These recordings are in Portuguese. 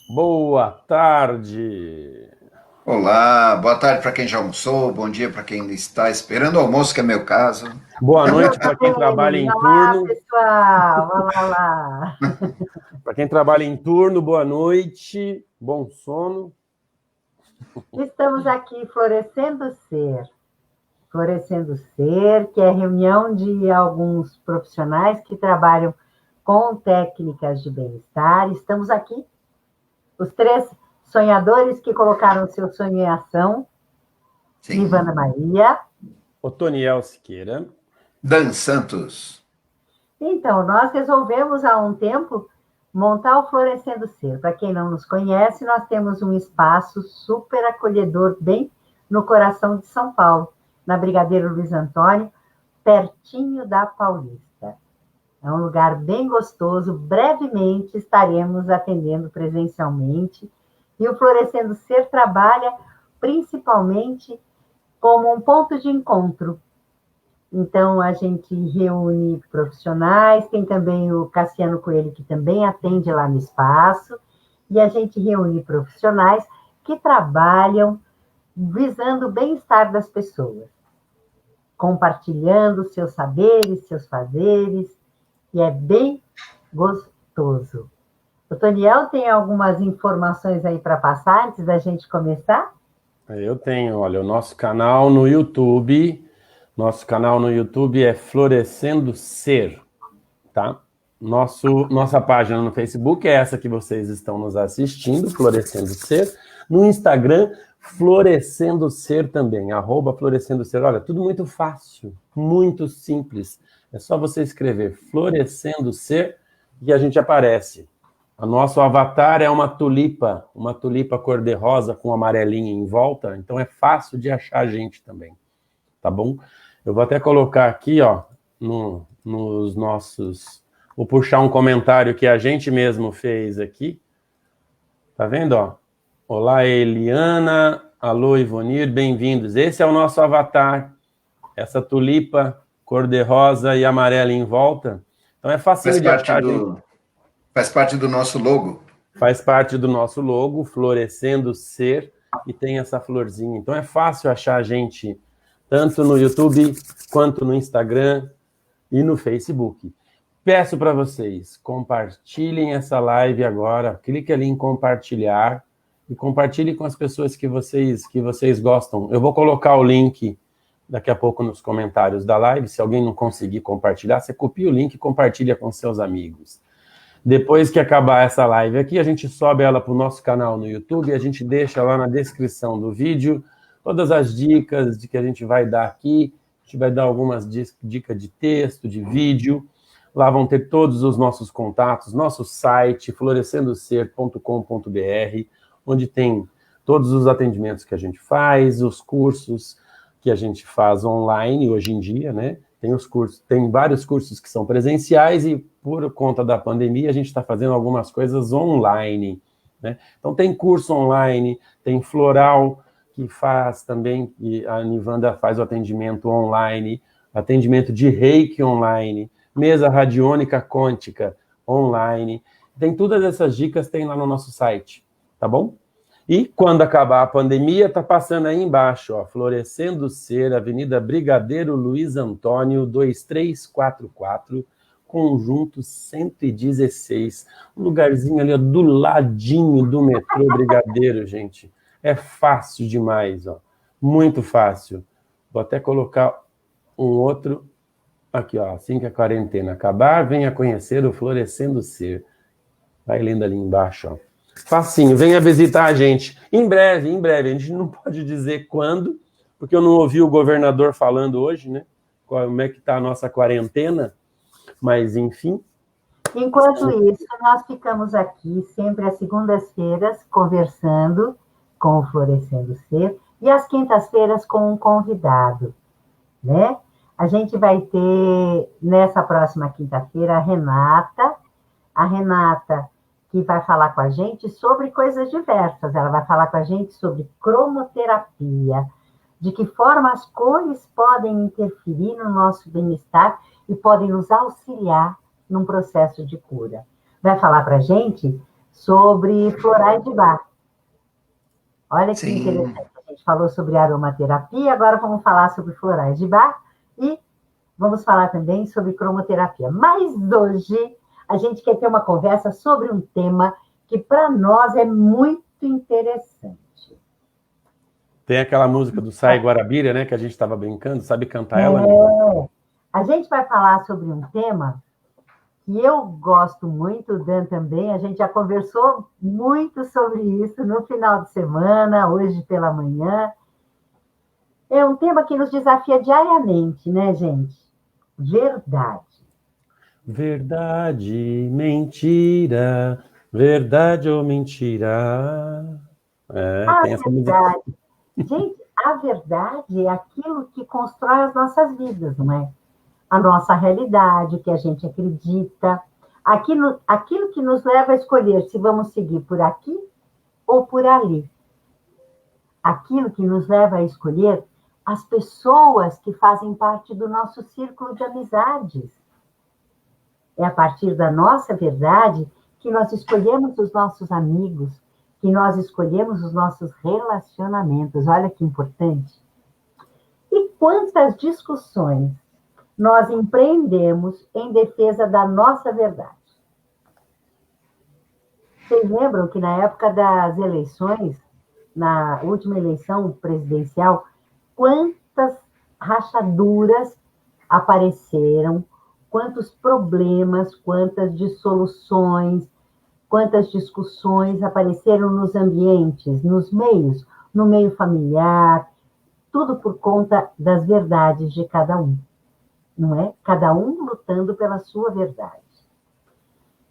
Boa tarde. Olá, boa tarde para quem já almoçou, bom dia para quem ainda está esperando o almoço, que é meu caso. Boa noite para quem trabalha em Olá, turno. pessoal! Olá, olá! Para quem trabalha em turno, boa noite, bom sono. Estamos aqui Florescendo Ser. Florescendo Ser, que é reunião de alguns profissionais que trabalham com técnicas de bem-estar. Estamos aqui, os três sonhadores que colocaram seu sonho em ação. Sim. Ivana Maria. Otoniel Siqueira. Dan Santos. Então, nós resolvemos há um tempo montar o Florescendo Ser. Para quem não nos conhece, nós temos um espaço super acolhedor bem no coração de São Paulo, na Brigadeiro Luiz Antônio, pertinho da Paulista. É um lugar bem gostoso. Brevemente estaremos atendendo presencialmente. E o Florescendo Ser trabalha principalmente como um ponto de encontro. Então, a gente reúne profissionais, tem também o Cassiano Coelho, que também atende lá no espaço, e a gente reúne profissionais que trabalham visando o bem-estar das pessoas, compartilhando seus saberes, seus fazeres, e é bem gostoso. O Toniel tem algumas informações aí para passar antes da gente começar? Eu tenho, olha, o nosso canal no YouTube. Nosso canal no YouTube é Florescendo Ser, tá? Nossa página no Facebook é essa que vocês estão nos assistindo, Florescendo Ser. No Instagram, Florescendo Ser também, @Florescendo Ser. Olha, tudo muito fácil, muito simples. É só você escrever Florescendo Ser e a gente aparece. O nosso avatar é uma tulipa cor-de-rosa com amarelinha em volta, então é fácil de achar a gente também, tá bom? Eu vou até colocar aqui, ó, nos nossos... Vou puxar um comentário que a gente mesmo fez aqui. Tá vendo, ó? Olá, Eliana. Alô, Ivonir, bem-vindos. Esse é o nosso avatar. Essa tulipa cor-de-rosa e amarela em volta. Então é facinho de achar, gente. Faz parte do nosso logo. Faz parte do nosso logo, Florescendo Ser, e tem essa florzinha. Então é fácil achar a gente tanto no YouTube, quanto no Instagram e no Facebook. Peço para vocês, compartilhem essa live agora, clique ali em compartilhar e compartilhe com as pessoas que vocês gostam. Eu vou colocar o link daqui a pouco nos comentários da live. Se alguém não conseguir compartilhar, você copia o link e compartilha com seus amigos. Depois que acabar essa live aqui, a gente sobe ela para o nosso canal no YouTube e a gente deixa lá na descrição do vídeo todas as dicas de que a gente vai dar aqui. A gente vai dar algumas dicas de texto, de vídeo. Lá vão ter todos os nossos contatos, nosso site, florescendoser.com.br, onde tem todos os atendimentos que a gente faz, os cursos que a gente faz online hoje em dia, né? Tem vários cursos que são presenciais e, por conta da pandemia, a gente está fazendo algumas coisas online, né? Então, tem curso online, tem floral, que faz também, e a Nivanda faz o atendimento online, atendimento de reiki online, mesa radiônica quântica online. Tem todas essas dicas, tem lá no nosso site, tá bom? E quando acabar a pandemia, tá passando aí embaixo, ó, Florescendo Ser, Avenida Brigadeiro Luiz Antônio, 2344, conjunto 116. Um lugarzinho ali, ó, do ladinho do metrô Brigadeiro, gente. É fácil demais, ó. Muito fácil. Vou até colocar um outro aqui, ó. Assim que a quarentena acabar, venha conhecer o Florescendo Ser. Vai lendo ali embaixo, ó. Facinho, venha visitar a gente. Em breve, a gente não pode dizer quando, porque eu não ouvi o governador falando hoje, né? Como é que está a nossa quarentena, mas enfim. Enquanto isso, nós ficamos aqui sempre às segundas-feiras conversando com o Florescendo Ser e às quintas-feiras com um convidado, né? A gente vai ter, nessa próxima quinta-feira, a Renata que vai falar com a gente sobre coisas diversas. Ela vai falar com a gente sobre cromoterapia, de que forma as cores podem interferir no nosso bem-estar e podem nos auxiliar num processo de cura. Vai falar para a gente sobre florais de Bach. Olha que Sim. interessante. A gente falou sobre aromaterapia, agora vamos falar sobre florais de Bach e vamos falar também sobre cromoterapia. Mas hoje a gente quer ter uma conversa sobre um tema que para nós é muito interessante. Tem aquela música do Sai Guarabira, né, que a gente estava brincando, sabe cantar ela, amigo? A gente vai falar sobre um tema que eu gosto muito, o Dan também, a gente já conversou muito sobre isso no final de semana, hoje pela manhã. É um tema que nos desafia diariamente, né, gente? Verdade. Verdade, mentira, verdade ou mentira. A Tem essa música. verdade. Gente, a verdade é aquilo que constrói as nossas vidas, não é? A nossa realidade, o que a gente acredita, aquilo que nos leva a escolher se vamos seguir por aqui ou por ali. Aquilo que nos leva a escolher as pessoas que fazem parte do nosso círculo de amizades. É a partir da nossa verdade que nós escolhemos os nossos amigos, que nós escolhemos os nossos relacionamentos. Olha que importante. E quantas discussões nós empreendemos em defesa da nossa verdade. Vocês lembram que na época das eleições, na última eleição presidencial, quantas rachaduras apareceram, quantos problemas, quantas dissoluções, quantas discussões apareceram nos ambientes, nos meios, no meio familiar, tudo por conta das verdades de cada um. Não é? Cada um lutando pela sua verdade.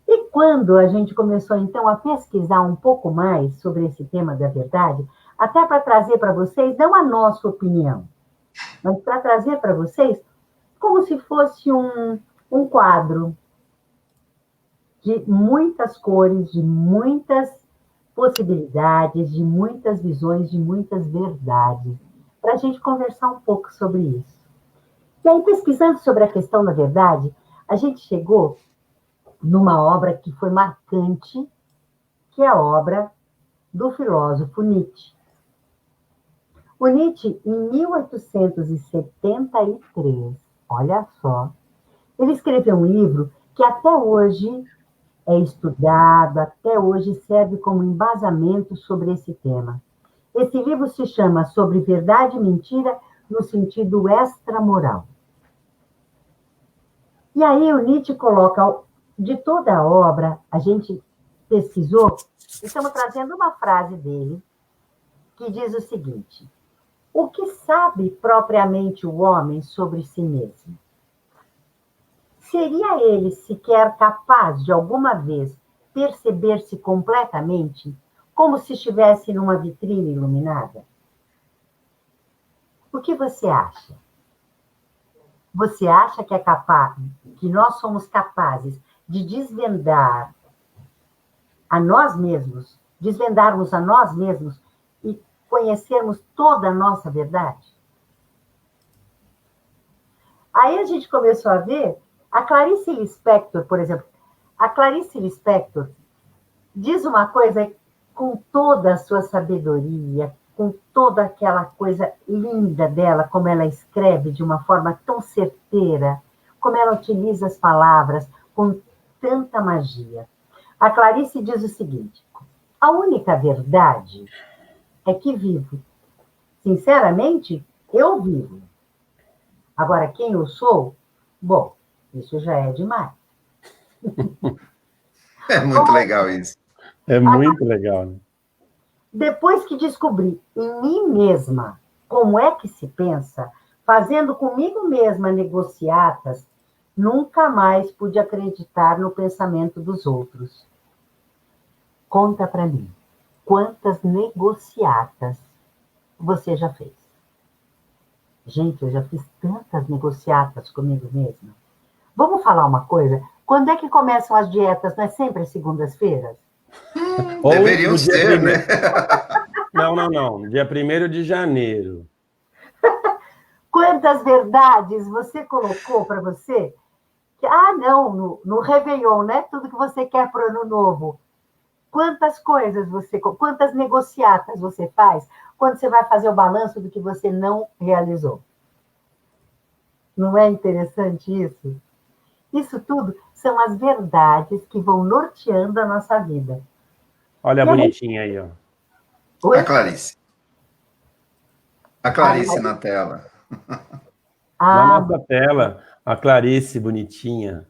E quando a gente começou, então, a pesquisar um pouco mais sobre esse tema da verdade, até para trazer para vocês, não a nossa opinião, mas para trazer para vocês como se fosse um quadro de muitas cores, de muitas possibilidades, de muitas visões, de muitas verdades, para a gente conversar um pouco sobre isso. E aí, pesquisando sobre a questão da verdade, a gente chegou numa obra que foi marcante, que é a obra do filósofo Nietzsche. O Nietzsche, em 1873, olha só, ele escreveu um livro que até hoje é estudado, até hoje serve como embasamento sobre esse tema. Esse livro se chama Sobre Verdade e Mentira no sentido extramoral. E aí o Nietzsche coloca, de toda a obra, a gente pesquisou, e estamos trazendo uma frase dele, que diz o seguinte: o que sabe propriamente o homem sobre si mesmo? Seria ele sequer capaz de alguma vez perceber-se completamente, como se estivesse numa vitrine iluminada? O que você acha? Você acha que é capaz, que nós somos capazes de desvendar a nós mesmos, desvendarmos a nós mesmos e conhecermos toda a nossa verdade? Aí a gente começou a ver a Clarice Lispector, por exemplo. A Clarice Lispector diz uma coisa com toda a sua sabedoria, com toda aquela coisa linda dela, como ela escreve de uma forma tão certeira, como ela utiliza as palavras com tanta magia. A Clarice diz o seguinte: a única verdade é que vivo. Sinceramente, eu vivo. Agora, quem eu sou? Bom, isso já é demais. É muito legal isso. É muito legal, né? Depois que descobri em mim mesma como é que se pensa, fazendo comigo mesma negociatas, nunca mais pude acreditar no pensamento dos outros. Conta para mim, quantas negociatas você já fez? Gente, eu já fiz tantas negociatas comigo mesma. Vamos falar uma coisa? Quando é que começam as dietas? Não é sempre às segundas-feiras? Deveriam ser, né? Não. Dia 1º de janeiro. Quantas verdades você colocou para você? Que, não, no Réveillon, né? Tudo que você quer para o Ano Novo. Quantas coisas quantas negociatas você faz quando você vai fazer o balanço do que você não realizou? Não é interessante isso? Isso tudo são as verdades que vão norteando a nossa vida. Olha a bonitinha aí, ó. Oi? A Clarice. A Clarice na tela. Na nossa tela, a Clarice, bonitinha.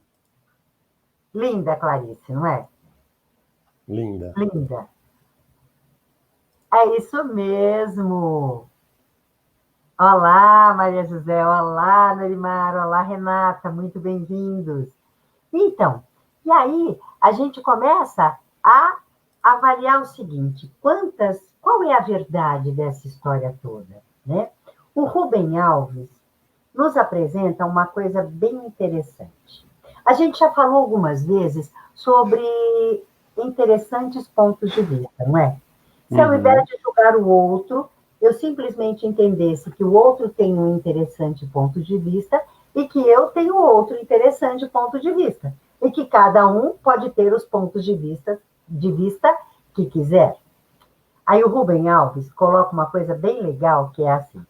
Linda, Clarice, não é? Linda. Linda. É isso mesmo. Olá, Maria José. Olá, Nerimar. Olá, Renata. Muito bem-vindos. Então, e aí a gente começa a avaliar o seguinte: qual é a verdade dessa história toda, né? O Rubem Alves nos apresenta uma coisa bem interessante. A gente já falou algumas vezes sobre interessantes pontos de vista, não é? Se ao invés de julgar o outro, eu simplesmente entendesse que o outro tem um interessante ponto de vista e que eu tenho outro interessante ponto de vista. E que cada um pode ter os pontos de vista que quiser. Aí o Rubem Alves coloca uma coisa bem legal, que é assim: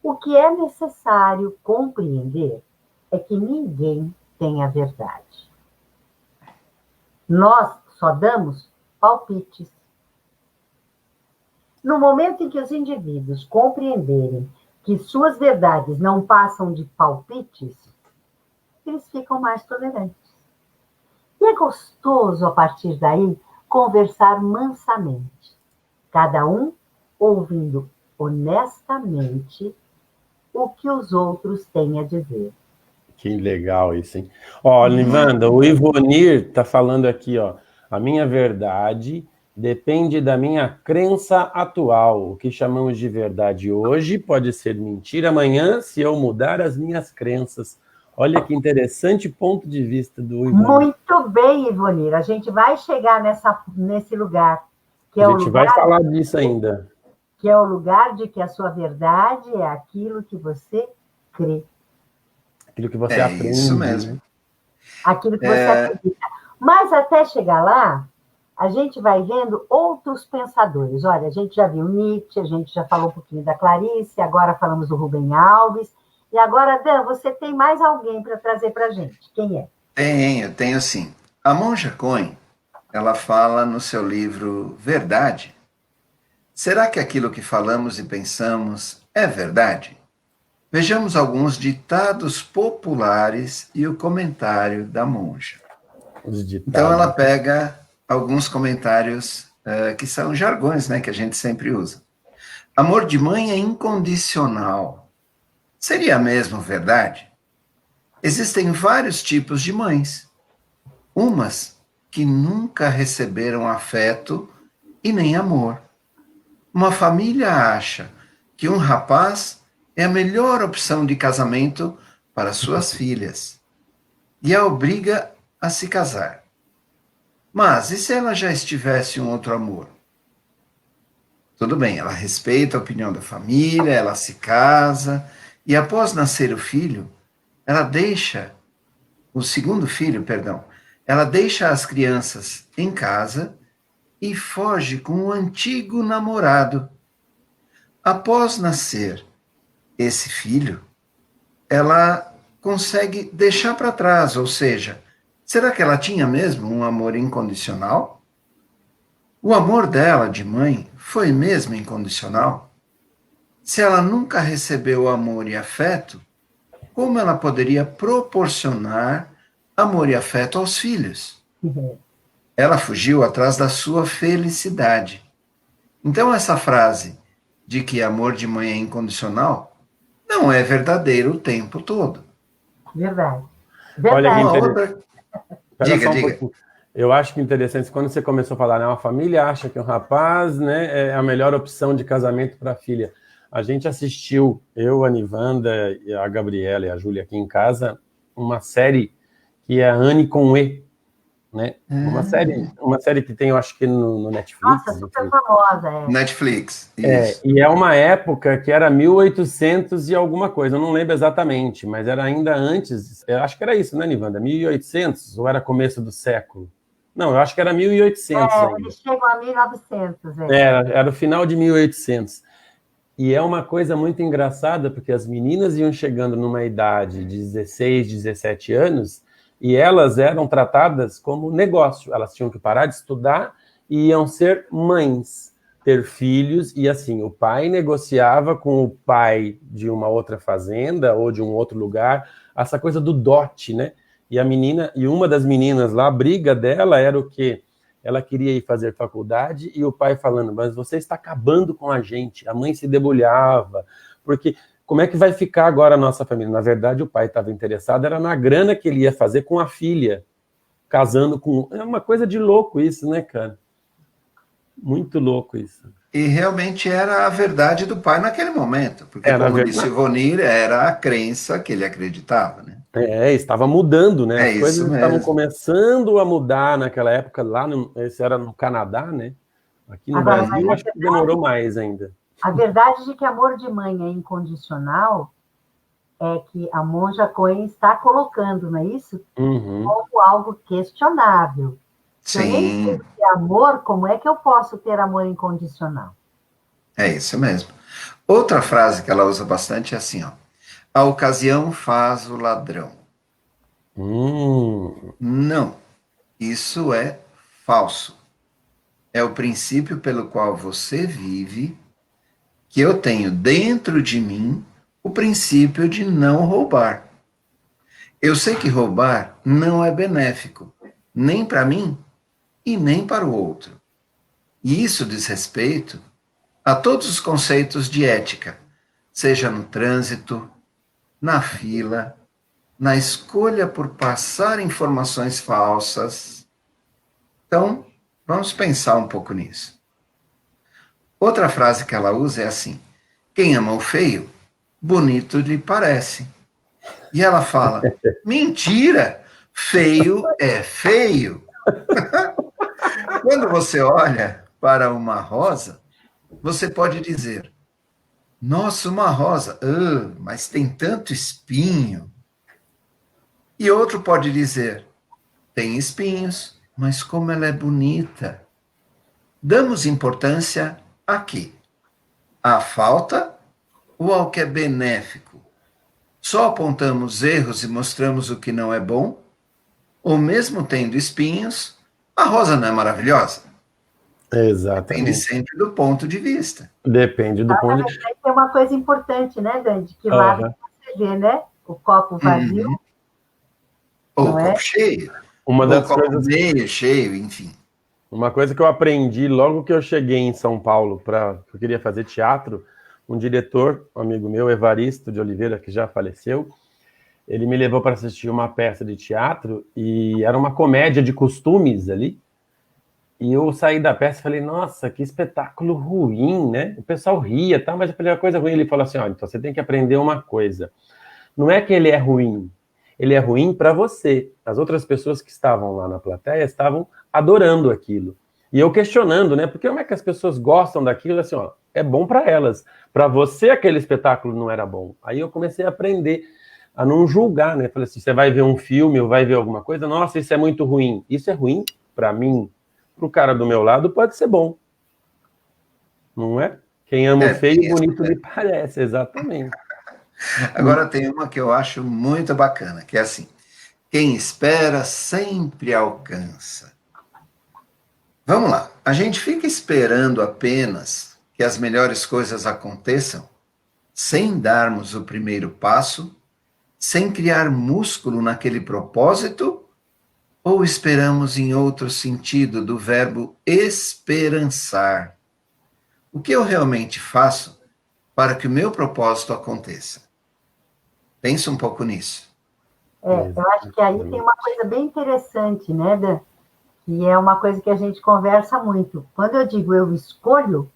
o que é necessário compreender é que ninguém tem a verdade. Nós só damos palpites. No momento em que os indivíduos compreenderem que suas verdades não passam de palpites, eles ficam mais tolerantes. E é gostoso, a partir daí, conversar mansamente, cada um ouvindo honestamente o que os outros têm a dizer. Que legal isso, hein? Ó, Nivanda, o Ivonir tá falando aqui, ó. A minha verdade depende da minha crença atual. O que chamamos de verdade hoje pode ser mentira amanhã se eu mudar as minhas crenças. Olha que interessante ponto de vista do Ivonir. Muito bem, Ivonir. A gente vai chegar nesse lugar. Que a gente vai falar disso ainda. Que é o lugar de que a sua verdade é aquilo que você crê. Aquilo que você aprende. Isso mesmo. Né? Aquilo que você acredita. Mas até chegar lá, a gente vai vendo outros pensadores. Olha, a gente já viu Nietzsche, a gente já falou um pouquinho da Clarice, agora falamos do Rubem Alves. E agora, Dan, você tem mais alguém para trazer para a gente. Quem é? Tenho sim. A Monja Coen, ela fala no seu livro Verdade. Será que aquilo que falamos e pensamos é verdade? Vejamos alguns ditados populares e o comentário da monja. Então ela pega alguns comentários que são jargões, né, que a gente sempre usa. Amor de mãe é incondicional. Seria mesmo verdade? Existem vários tipos de mães. Umas que nunca receberam afeto e nem amor. Uma família acha que um rapaz é a melhor opção de casamento para suas filhas e a obriga a se casar. Mas e se ela já estivesse um outro amor? Tudo bem, ela respeita a opinião da família, ela se casa e após nascer o filho, ela deixa ela deixa as crianças em casa e foge com o antigo namorado. Após nascer esse filho, ela consegue deixar para trás, ou seja, será que ela tinha mesmo um amor incondicional? O amor dela de mãe foi mesmo incondicional? Se ela nunca recebeu amor e afeto, como ela poderia proporcionar amor e afeto aos filhos? Ela fugiu atrás da sua felicidade. Então essa frase de que amor de mãe é incondicional não é verdadeiro o tempo todo. Verdade. Olha que interessante. Diga. Eu acho que interessante, quando você começou a falar, né, uma família acha que um rapaz, né, é a melhor opção de casamento para a filha. A gente assistiu, eu, a Nivanda, a Gabriela e a Júlia aqui em casa, uma série que é a Anne com E, né? Uma série que tem, eu acho que no Netflix. Nossa, super famosa, é. Netflix, isso. E é uma época que era 1800 e alguma coisa, eu não lembro exatamente, mas era ainda antes, eu acho que era isso, né, Nivanda? 1800 ou era começo do século? Não, eu acho que era 1800 ainda. Eles chegam a 1900. Era o final de 1800. E é uma coisa muito engraçada, porque as meninas iam chegando numa idade de 16, 17 anos, e elas eram tratadas como negócio. Elas tinham que parar de estudar e iam ser mães, ter filhos, e assim, o pai negociava com o pai de uma outra fazenda ou de um outro lugar, essa coisa do dote, né? E uma das meninas lá, a briga dela era o quê? Ela queria ir fazer faculdade e o pai falando, mas você está acabando com a gente. A mãe se debulhava, porque como é que vai ficar agora a nossa família? Na verdade, o pai estava interessado, era na grana que ele ia fazer com a filha, casando com... É uma coisa de louco isso, né, cara? Muito louco isso. E realmente era a verdade do pai naquele momento, porque, como disse o Vonir, era a crença que ele acreditava, né? Estava mudando, né? As coisas estavam mesmo. começando a mudar naquela época, esse era no Canadá, né? Aqui no Brasil, acho que demorou mais ainda. A verdade de que amor de mãe é incondicional é que a monja Coen está colocando, não é isso? Como algo questionável. Se eu nem sei ter amor, como é que eu posso ter amor incondicional? É isso mesmo. Outra frase que ela usa bastante é assim, ó. A ocasião faz o ladrão. Não, isso é falso. É o princípio pelo qual você vive, que eu tenho dentro de mim o princípio de não roubar. Eu sei que roubar não é benéfico, nem para mim e nem para o outro. E isso diz respeito a todos os conceitos de ética, seja no trânsito, na fila, na escolha por passar informações falsas. Então, vamos pensar um pouco nisso. Outra frase que ela usa é assim: quem ama o feio, bonito lhe parece. E ela fala: mentira, feio é feio. Quando você olha para uma rosa, você pode dizer: nossa, uma rosa, mas tem tanto espinho. E outro pode dizer: tem espinhos, mas como ela é bonita. Damos importância a quê? À falta ou ao que é benéfico? Só apontamos erros e mostramos o que não é bom? Ou mesmo tendo espinhos, a rosa não é maravilhosa? Exatamente. Depende sempre do ponto de vista. Depende do ponto de vista. Tem uma coisa importante, né, Dante? Que lado você vê, né? O copo vazio. Ou o copo cheio. Uma das ou o copo coisas... meio cheio, enfim. Uma coisa que eu aprendi logo que eu cheguei em São Paulo, eu queria fazer teatro, um diretor, um amigo meu, Evaristo de Oliveira, que já faleceu, ele me levou para assistir uma peça de teatro e era uma comédia de costumes ali. E eu saí da peça e falei, nossa, que espetáculo ruim, né? O pessoal ria, tá? Mas a primeira coisa ruim, ele falou assim, olha, então você tem que aprender uma coisa. Não é que ele é ruim para você. As outras pessoas que estavam lá na plateia estavam adorando aquilo. E eu questionando, né? Porque como é que as pessoas gostam daquilo? Assim, ó, é bom para elas. Para você, aquele espetáculo não era bom. Aí eu comecei a aprender a não julgar, né? Falei assim, você vai ver um filme ou vai ver alguma coisa, nossa, isso é muito ruim. Isso é ruim para mim. Para o cara do meu lado pode ser bom. Não é? Quem ama o feio, bonito lhe parece, exatamente. Agora tem uma que eu acho muito bacana, que é assim: quem espera sempre alcança. Vamos lá, a gente fica esperando apenas que as melhores coisas aconteçam, sem darmos o primeiro passo, sem criar músculo naquele propósito, ou esperamos em outro sentido do verbo esperançar? O que eu realmente faço para que o meu propósito aconteça? Pensa um pouco nisso. Eu acho que aí tem uma coisa bem interessante, né, Dan? Que é uma coisa que a gente conversa muito. Quando eu digo eu escolho,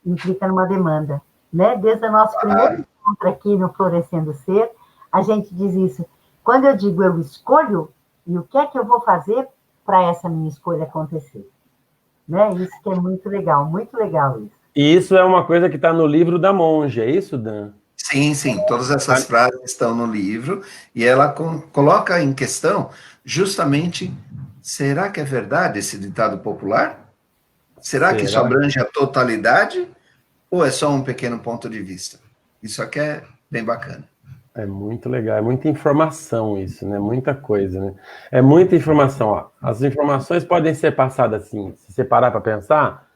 implica numa demanda, né? Desde o nosso primeiro encontro aqui no Florescendo Ser, a gente diz isso. Quando eu digo eu escolho, e o que é que eu vou fazer para essa minha escolha acontecer? Né? Isso que é muito legal isso. E isso é uma coisa que está no livro da monja, é isso, Dan? Sim, todas essas frases estão no livro, e ela coloca em questão justamente Será que é verdade esse ditado popular? Será que isso Será? abrange a totalidade ou é só um pequeno ponto de vista? Isso aqui é bem bacana. É muito legal, é muita informação isso, né? Muita coisa, né? É muita informação, ó. As informações podem ser passadas assim, se você parar para pensar,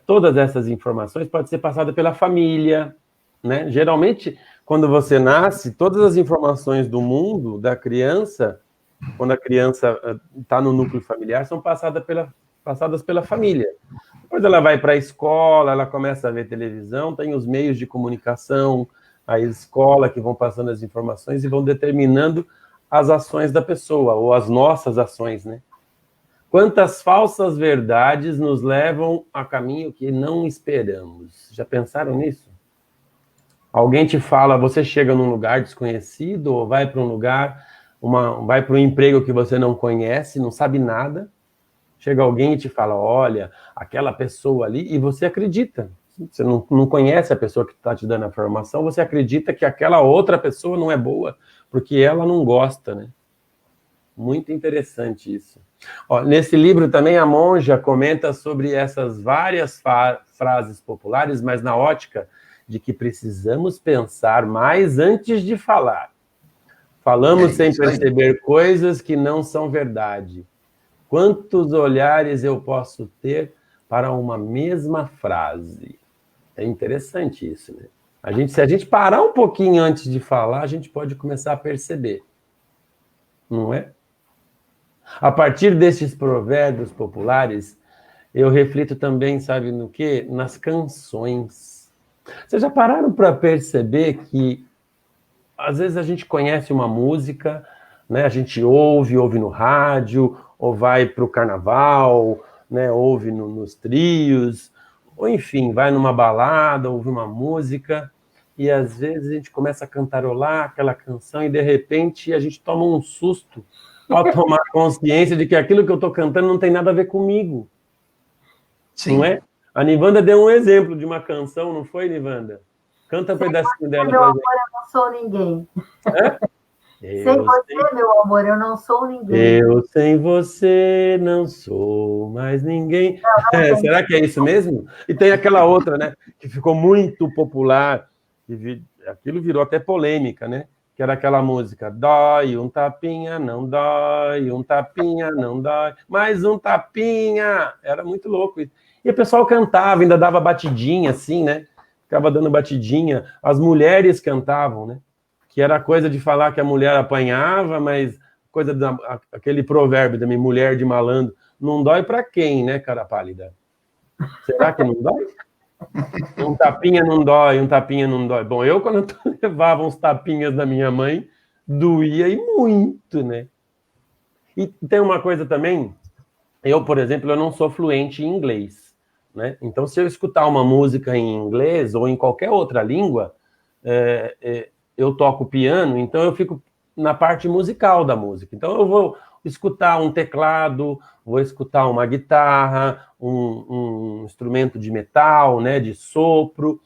todas essas informações podem ser passadas pela família, né? Geralmente, quando você nasce, todas as informações do mundo da criança, quando a criança está no núcleo familiar, são passadas pela família. Depois ela vai para a escola, ela começa a ver televisão, tem os meios de comunicação, a escola que vão passando as informações e vão determinando as ações da pessoa, ou as nossas ações, né? Quantas falsas verdades nos levam a caminho que não esperamos? Já pensaram nisso? Alguém te fala, você chega num lugar desconhecido, ou vai para um lugar, vai para um emprego que você não conhece, não sabe nada, chega alguém e te fala, olha, aquela pessoa ali, e você acredita. Você não conhece a pessoa que está te dando a informação, você acredita que aquela outra pessoa não é boa, porque ela não gosta, né? Muito interessante isso. Ó, nesse livro também a monja comenta sobre essas várias frases populares, mas na ótica de que precisamos pensar mais antes de falar. Falamos sem perceber coisas que não são verdade. Quantos olhares eu posso ter para uma mesma frase? É interessante isso, né? Se a gente parar um pouquinho antes de falar, a gente pode começar a perceber. Não é? A partir destes provérbios populares, eu reflito também, sabe no quê? Nas canções. Vocês já pararam para perceber que, às vezes, a gente conhece uma música, né? A gente ouve no rádio, ou vai para o carnaval, né? Ouve nos trios, ou enfim, vai numa balada, ouve uma música, e às vezes a gente começa a cantarolar aquela canção e de repente a gente toma um susto ao tomar consciência de que aquilo que eu estou cantando não tem nada a ver comigo. Sim. Não é? A Nivanda deu um exemplo de uma canção, não foi, Nivanda? Canta um pedacinho dela pra gente. Meu amor, eu não sou ninguém. Sem você, meu amor, eu não sou ninguém. Eu sem você não sou mais ninguém. Será que é isso mesmo? E tem aquela outra, né? Que ficou muito popular. Aquilo virou até polêmica, né? Que era aquela música, dói um tapinha, não dói, um tapinha, não dói, mais um tapinha. Era muito louco isso. E o pessoal cantava, ainda dava batidinha, assim, né? Ficava dando batidinha. As mulheres cantavam, né? Que era coisa de falar que a mulher apanhava, mas aquele provérbio da minha mulher de malandro, não dói para quem, né, cara pálida? Será que não dói? Um tapinha não dói, um tapinha não dói. Bom, eu quando eu levava uns tapinhas da minha mãe, doía e muito, né? E tem uma coisa também, eu, por exemplo, eu não sou fluente em inglês, né? Então, se eu escutar uma música em inglês ou em qualquer outra língua, eu toco piano, então eu fico na parte musical da música. Então eu vou escutar um teclado, vou escutar uma guitarra, um instrumento de metal, né, de sopro,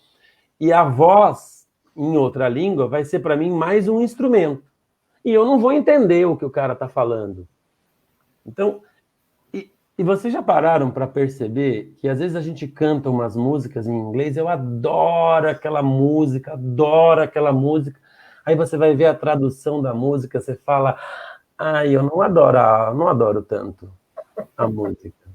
e a voz em outra língua vai ser para mim mais um instrumento. E eu não vou entender o que o cara está falando. Então, e vocês já pararam para perceber que às vezes a gente canta umas músicas em inglês, eu adoro aquela música, aí você vai ver a tradução da música, você fala, eu não adoro tanto a música.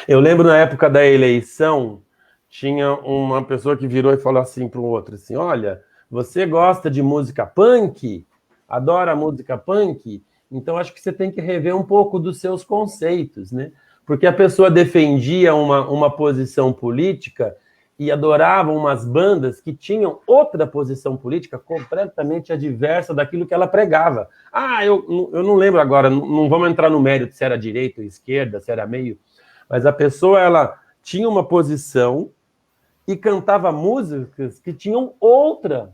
Eu lembro na época da eleição, tinha uma pessoa que virou e falou assim para o outro, assim, olha, você gosta de música punk? Adora música punk? Então, acho que você tem que rever um pouco dos seus conceitos, né? Porque a pessoa defendia uma posição política e adorava umas bandas que tinham outra posição política completamente adversa daquilo que ela pregava. Eu não lembro agora, não vamos entrar no mérito se era direita ou esquerda, se era meio, mas a pessoa, ela tinha uma posição e cantava músicas que tinham outra.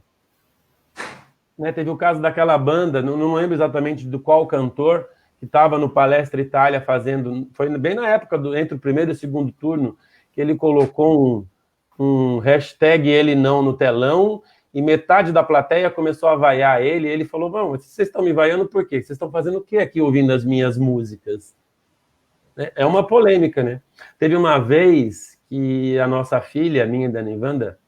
Né, teve o caso daquela banda, não lembro exatamente do qual cantor, que estava no Palestra Itália fazendo, foi bem na época, entre o primeiro e o segundo turno, que ele colocou um hashtag ele não no telão, e metade da plateia começou a vaiar ele, e ele falou, bom, vocês estão me vaiando por quê? Vocês estão fazendo o que aqui ouvindo as minhas músicas? É uma polêmica, né? Teve uma vez que a nossa filha, minha e da Nivanda,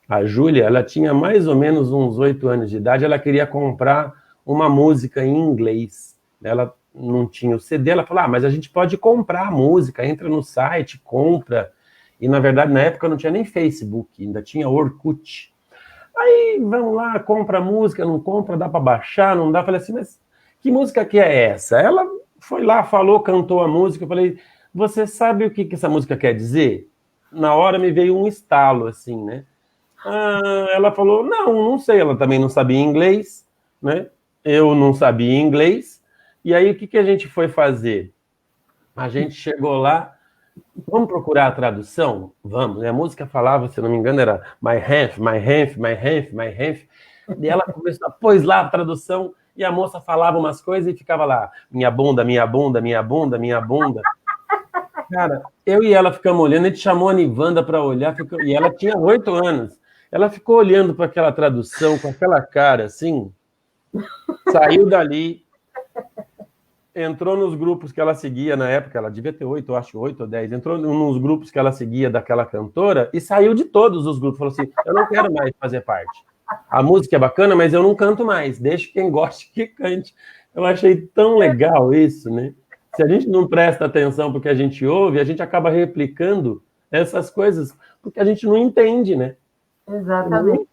a Júlia, ela tinha mais ou menos uns 8 anos de idade, ela queria comprar uma música em inglês. Ela não tinha o CD, ela falou, mas a gente pode comprar a música, entra no site, compra. E, na verdade, na época não tinha nem Facebook, ainda tinha Orkut. Aí, vamos lá, compra a música, não compra, dá para baixar, não dá. Falei assim, mas que música que é essa? Ela foi lá, falou, cantou a música, eu falei, você sabe o que essa música quer dizer? Na hora me veio um estalo, assim, né? Ela falou, não sei, ela também não sabia inglês, né? Eu não sabia inglês, e aí o que a gente foi fazer? A gente chegou lá, vamos procurar a tradução? Vamos, né? A música falava, se não me engano, era my half, my half, my half, my half, e ela começou, pôs lá a tradução, e a moça falava umas coisas e ficava lá, minha bunda, minha bunda, minha bunda, minha bunda. Cara, eu e ela ficamos olhando, a gente chamou a Nivanda para olhar, e ela tinha 8 anos. Ela ficou olhando para aquela tradução, com aquela cara, assim, saiu dali, entrou nos grupos que ela seguia na época, ela devia ter 8, eu acho, 8 ou 10, entrou nos grupos que ela seguia daquela cantora e saiu de todos os grupos, falou assim, eu não quero mais fazer parte. A música é bacana, mas eu não canto mais, deixa quem goste que cante. Eu achei tão legal isso, né? Se a gente não presta atenção porque a gente ouve, a gente acaba replicando essas coisas, porque a gente não entende, né? Exatamente.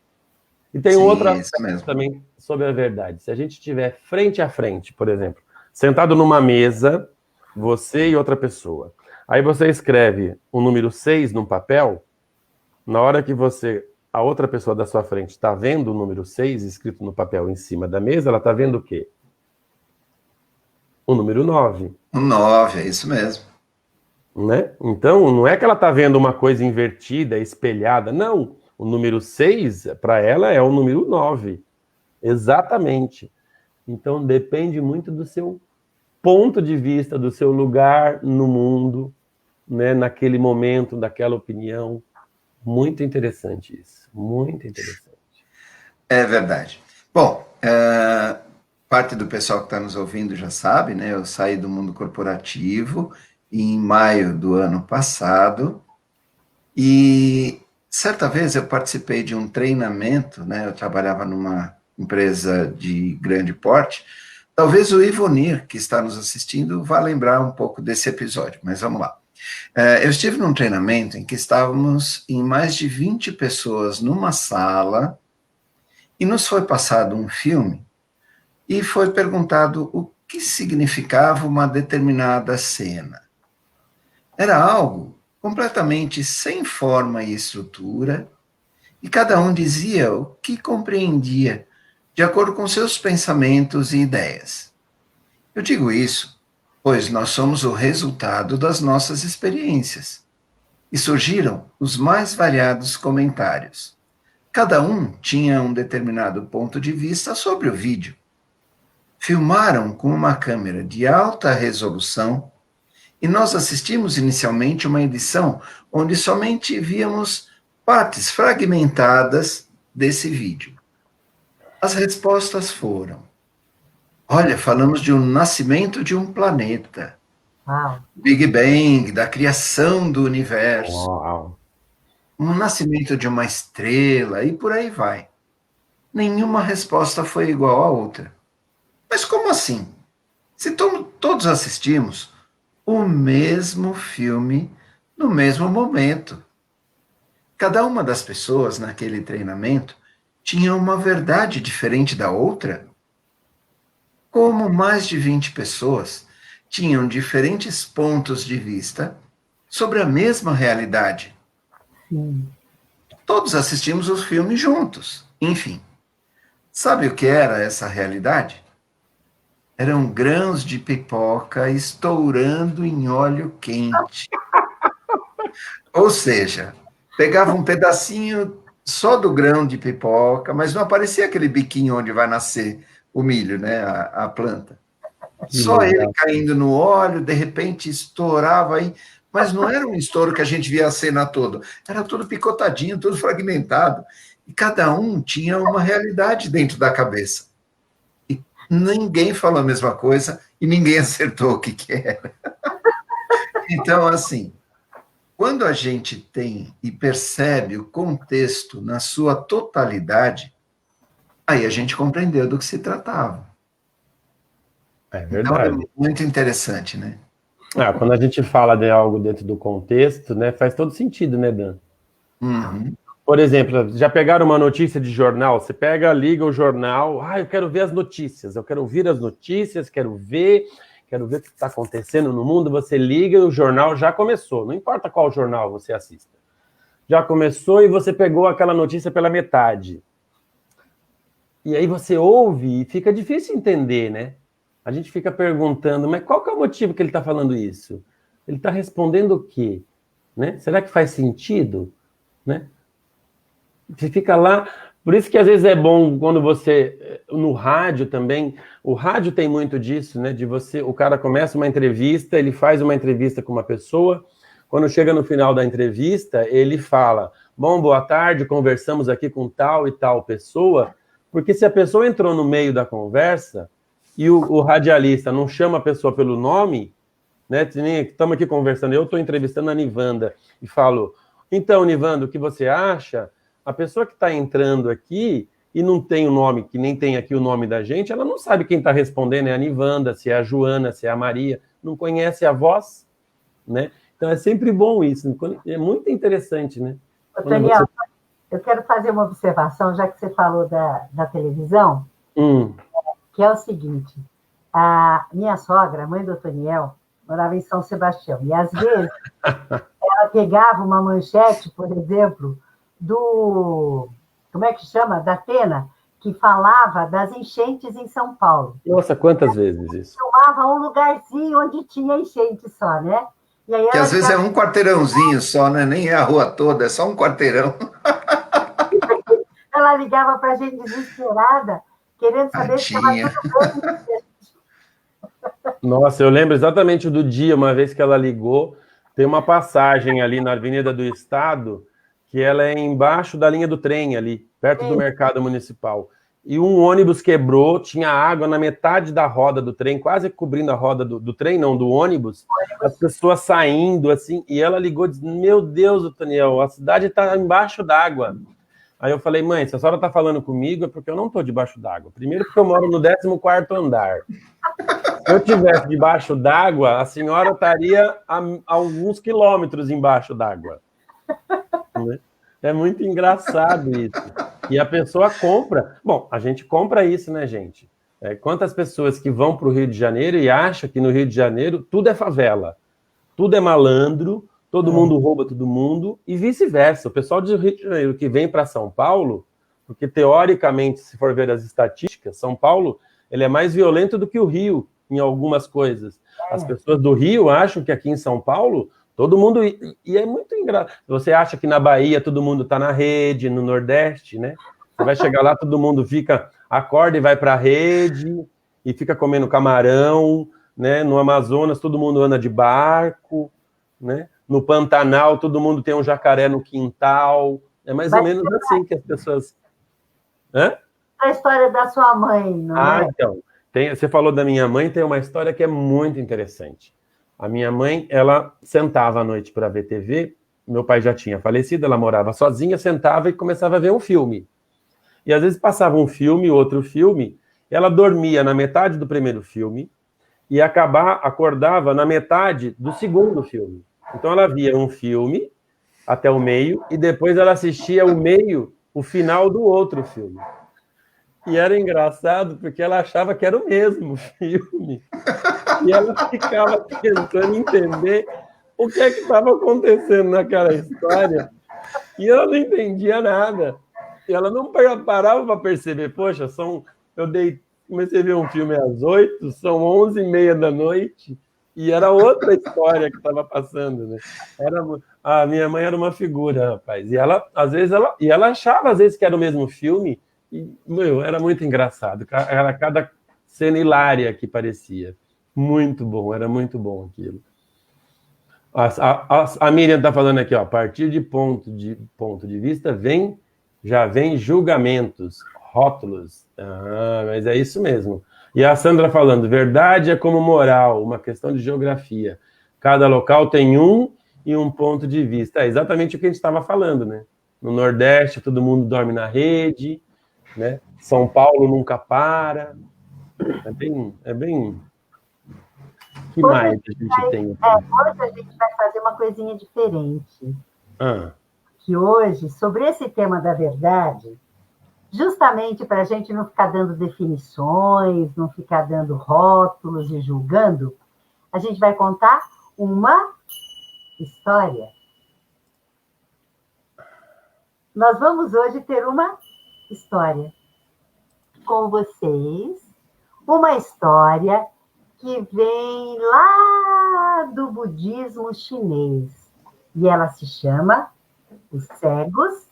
E tem um outro aspecto também sobre a verdade. Se a gente estiver frente a frente, por exemplo, sentado numa mesa, você e outra pessoa, aí você escreve o número 6 num papel, na hora que a outra pessoa da sua frente está vendo o número 6 escrito no papel em cima da mesa, ela está vendo o quê? O número 9. O 9, é isso mesmo. Né? Então, não é que ela está vendo uma coisa invertida, espelhada, não. O número 6, para ela, é o número 9. Exatamente. Então, depende muito do seu ponto de vista, do seu lugar no mundo, né? Naquele momento, daquela opinião. Muito interessante isso. Muito interessante. É verdade. Bom, parte do pessoal que está nos ouvindo já sabe, né? Eu saí do mundo corporativo em maio do ano passado e certa vez eu participei de um treinamento, né? Eu trabalhava numa empresa de grande porte. Talvez o Ivonir, que está nos assistindo, vá lembrar um pouco desse episódio, mas vamos lá. Eu estive num treinamento em que estávamos em mais de 20 pessoas numa sala e nos foi passado um filme e foi perguntado o que significava uma determinada cena. Era algo completamente sem forma e estrutura, e cada um dizia o que compreendia, de acordo com seus pensamentos e ideias. Eu digo isso, pois nós somos o resultado das nossas experiências, e surgiram os mais variados comentários. Cada um tinha um determinado ponto de vista sobre o vídeo. Filmaram com uma câmera de alta resolução e nós assistimos inicialmente uma edição onde somente víamos partes fragmentadas desse vídeo. As respostas foram: olha, falamos de um nascimento de um planeta, Big Bang, da criação do universo, um nascimento de uma estrela e por aí vai. Nenhuma resposta foi igual à outra. Mas como assim? Se todos assistimos o mesmo filme no mesmo momento. Cada uma das pessoas naquele treinamento tinha uma verdade diferente da outra. Como mais de 20 pessoas tinham diferentes pontos de vista sobre a mesma realidade. Todos assistimos o filme juntos, enfim. Sabe o que era essa realidade? Eram grãos de pipoca estourando em óleo quente. Ou seja, pegava um pedacinho só do grão de pipoca, mas não aparecia aquele biquinho onde vai nascer o milho, né, a planta. Só ele caindo no óleo, de repente estourava aí, mas não era um estouro que a gente via a cena toda, era tudo picotadinho, tudo fragmentado. E cada um tinha uma realidade dentro da cabeça. E ninguém falou a mesma coisa e ninguém acertou o que era. Então, assim, quando a gente tem e percebe o contexto na sua totalidade, aí a gente compreendeu do que se tratava. É Então, é verdade. muito interessante, né? Quando a gente fala de algo dentro do contexto, né, faz todo sentido, né, Dan? Uhum. Por exemplo, já pegaram uma notícia de jornal? Você pega, liga o jornal, eu quero ver as notícias, eu quero ouvir as notícias, quero ver o que está acontecendo no mundo. Você liga e o jornal já começou, não importa qual jornal você assista. Já começou e você pegou aquela notícia pela metade. E aí você ouve e fica difícil entender, né? A gente fica perguntando, mas qual que é o motivo que ele está falando isso? Ele está respondendo o quê? Né? Será que faz sentido? Né? Você fica lá, por isso que às vezes é bom quando você, no rádio também, o rádio tem muito disso, né, de você, o cara começa uma entrevista, ele faz uma entrevista com uma pessoa, quando chega no final da entrevista, ele fala, bom, boa tarde, conversamos aqui com tal e tal pessoa, porque se a pessoa entrou no meio da conversa e o radialista não chama a pessoa pelo nome, né, estamos aqui conversando, eu estou entrevistando a Nivanda e falo, então, Nivanda, o que você acha? A pessoa que está entrando aqui e não tem o nome, que nem tem aqui o nome da gente, ela não sabe quem está respondendo, é a Nivanda, se é a Joana, se é a Maria, não conhece a voz, né? Então é sempre bom isso, é muito interessante, né? Daniel, eu quero fazer uma observação, já que você falou da televisão, que é o seguinte, a minha sogra, mãe do Toniel, morava em São Sebastião, e às vezes ela pegava uma manchete, por exemplo, como é que chama? Da Atena, que falava das enchentes em São Paulo. Nossa, quantas vezes isso? Filmava um lugarzinho onde tinha enchente só, né? E aí que às vezes é um quarteirãozinho só, né? Nem é a rua toda, é só um quarteirão. Ela ligava para a gente desesperada, querendo saber se estava tudo bem. Nossa, eu lembro exatamente do dia, uma vez que ela ligou, tem uma passagem ali na Avenida do Estado, que ela é embaixo da linha do trem ali, perto do mercado municipal. E um ônibus quebrou, tinha água na metade da roda do trem, quase cobrindo a roda do trem, não, do ônibus. As pessoas saindo, assim, e ela ligou e disse, meu Deus, Daniel, a cidade está embaixo d'água. Aí eu falei, mãe, se a senhora está falando comigo é porque eu não estou debaixo d'água. Primeiro porque eu moro no 14º andar. Se eu estivesse debaixo d'água, a senhora estaria a alguns quilômetros embaixo d'água. É muito engraçado isso. E a pessoa compra. Bom, a gente compra isso, né, gente? Quantas pessoas que vão para o Rio de Janeiro e acham que no Rio de Janeiro tudo é favela, tudo é malandro, todo mundo rouba todo mundo, e vice-versa. O pessoal do Rio de Janeiro que vem para São Paulo, porque teoricamente, se for ver as estatísticas, São Paulo ele é mais violento do que o Rio em algumas coisas. As pessoas do Rio acham que aqui em São Paulo todo mundo... E é muito engraçado. Você acha que na Bahia todo mundo está na rede, no Nordeste, né? Você vai chegar lá, todo mundo acorda e vai para a rede, e fica comendo camarão, né? No Amazonas todo mundo anda de barco, né? No Pantanal todo mundo tem um jacaré no quintal. É mais ou menos assim que as pessoas... Hã? A história da sua mãe, não é? Então. Você falou da minha mãe, tem uma história que é muito interessante. A minha mãe, ela sentava à noite para ver TV, meu pai já tinha falecido, ela morava sozinha, sentava e começava a ver um filme. E às vezes passava um filme, outro filme, e ela dormia na metade do primeiro filme e acordava na metade do segundo filme. Então ela via um filme até o meio e depois ela assistia o final do outro filme. E era engraçado porque ela achava que era o mesmo filme. E ela ficava tentando entender o que é que estava acontecendo naquela história. E ela não entendia nada. E ela não parava para perceber. Poxa, comecei a ver um filme às 8, são 11h30 da noite. E era outra história que estava passando, né? A minha mãe era uma figura, rapaz. E ela, às vezes, ela achava, às vezes, que era o mesmo filme. E, era muito engraçado. Era cada cena hilária que parecia. Muito bom, era muito bom aquilo. A Miriam está falando aqui, ó, a partir de ponto de vista, vem Já vem julgamentos, rótulos. Ah, mas é isso mesmo. E a Sandra falando, verdade é como moral, uma questão de geografia. Cada local tem um e um ponto de vista. É exatamente o que a gente estava falando, né? No Nordeste, todo mundo dorme na rede, né? São Paulo nunca para. É bem... O que Hoje a mais gente a gente tem hoje a gente vai fazer uma coisinha diferente. Ah, Que hoje, sobre esse tema da verdade, justamente para a gente não ficar dando definições, não ficar dando rótulos e julgando, a gente vai contar uma história. Nós vamos hoje ter uma história com vocês, uma história que vem lá do budismo chinês. E ela se chama Os Cegos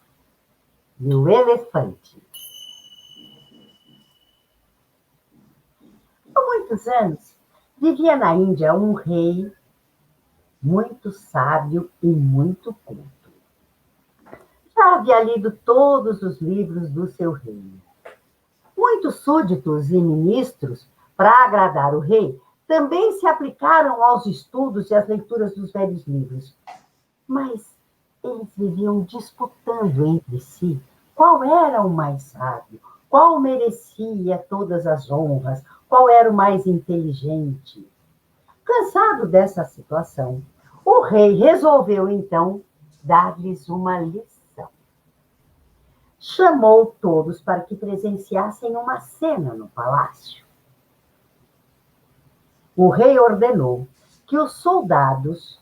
e o Elefante. Há muitos anos, vivia na Índia um rei muito sábio e muito culto. Já havia lido todos os livros do seu reino. Muitos súditos e ministros, para agradar o rei, também se aplicaram aos estudos e às leituras dos velhos livros. Mas eles viviam disputando entre si qual era o mais sábio, qual merecia todas as honras, qual era o mais inteligente. Cansado dessa situação, o rei resolveu então dar-lhes uma lição. Chamou todos para que presenciassem uma cena no palácio. O rei ordenou que os soldados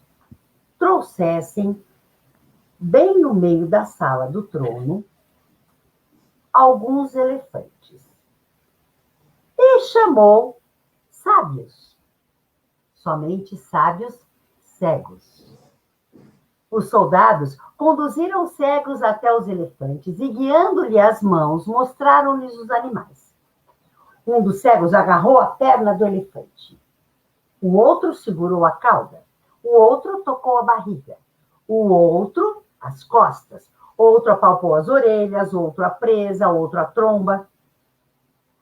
trouxessem, bem no meio da sala do trono, alguns elefantes. E chamou sábios, somente sábios cegos. Os soldados conduziram os cegos até os elefantes e, guiando-lhe as mãos, mostraram-lhes os animais. Um dos cegos agarrou a perna do elefante. O outro segurou a cauda. O outro tocou a barriga. O outro, as costas. Outro apalpou as orelhas, outro a presa, outro a tromba.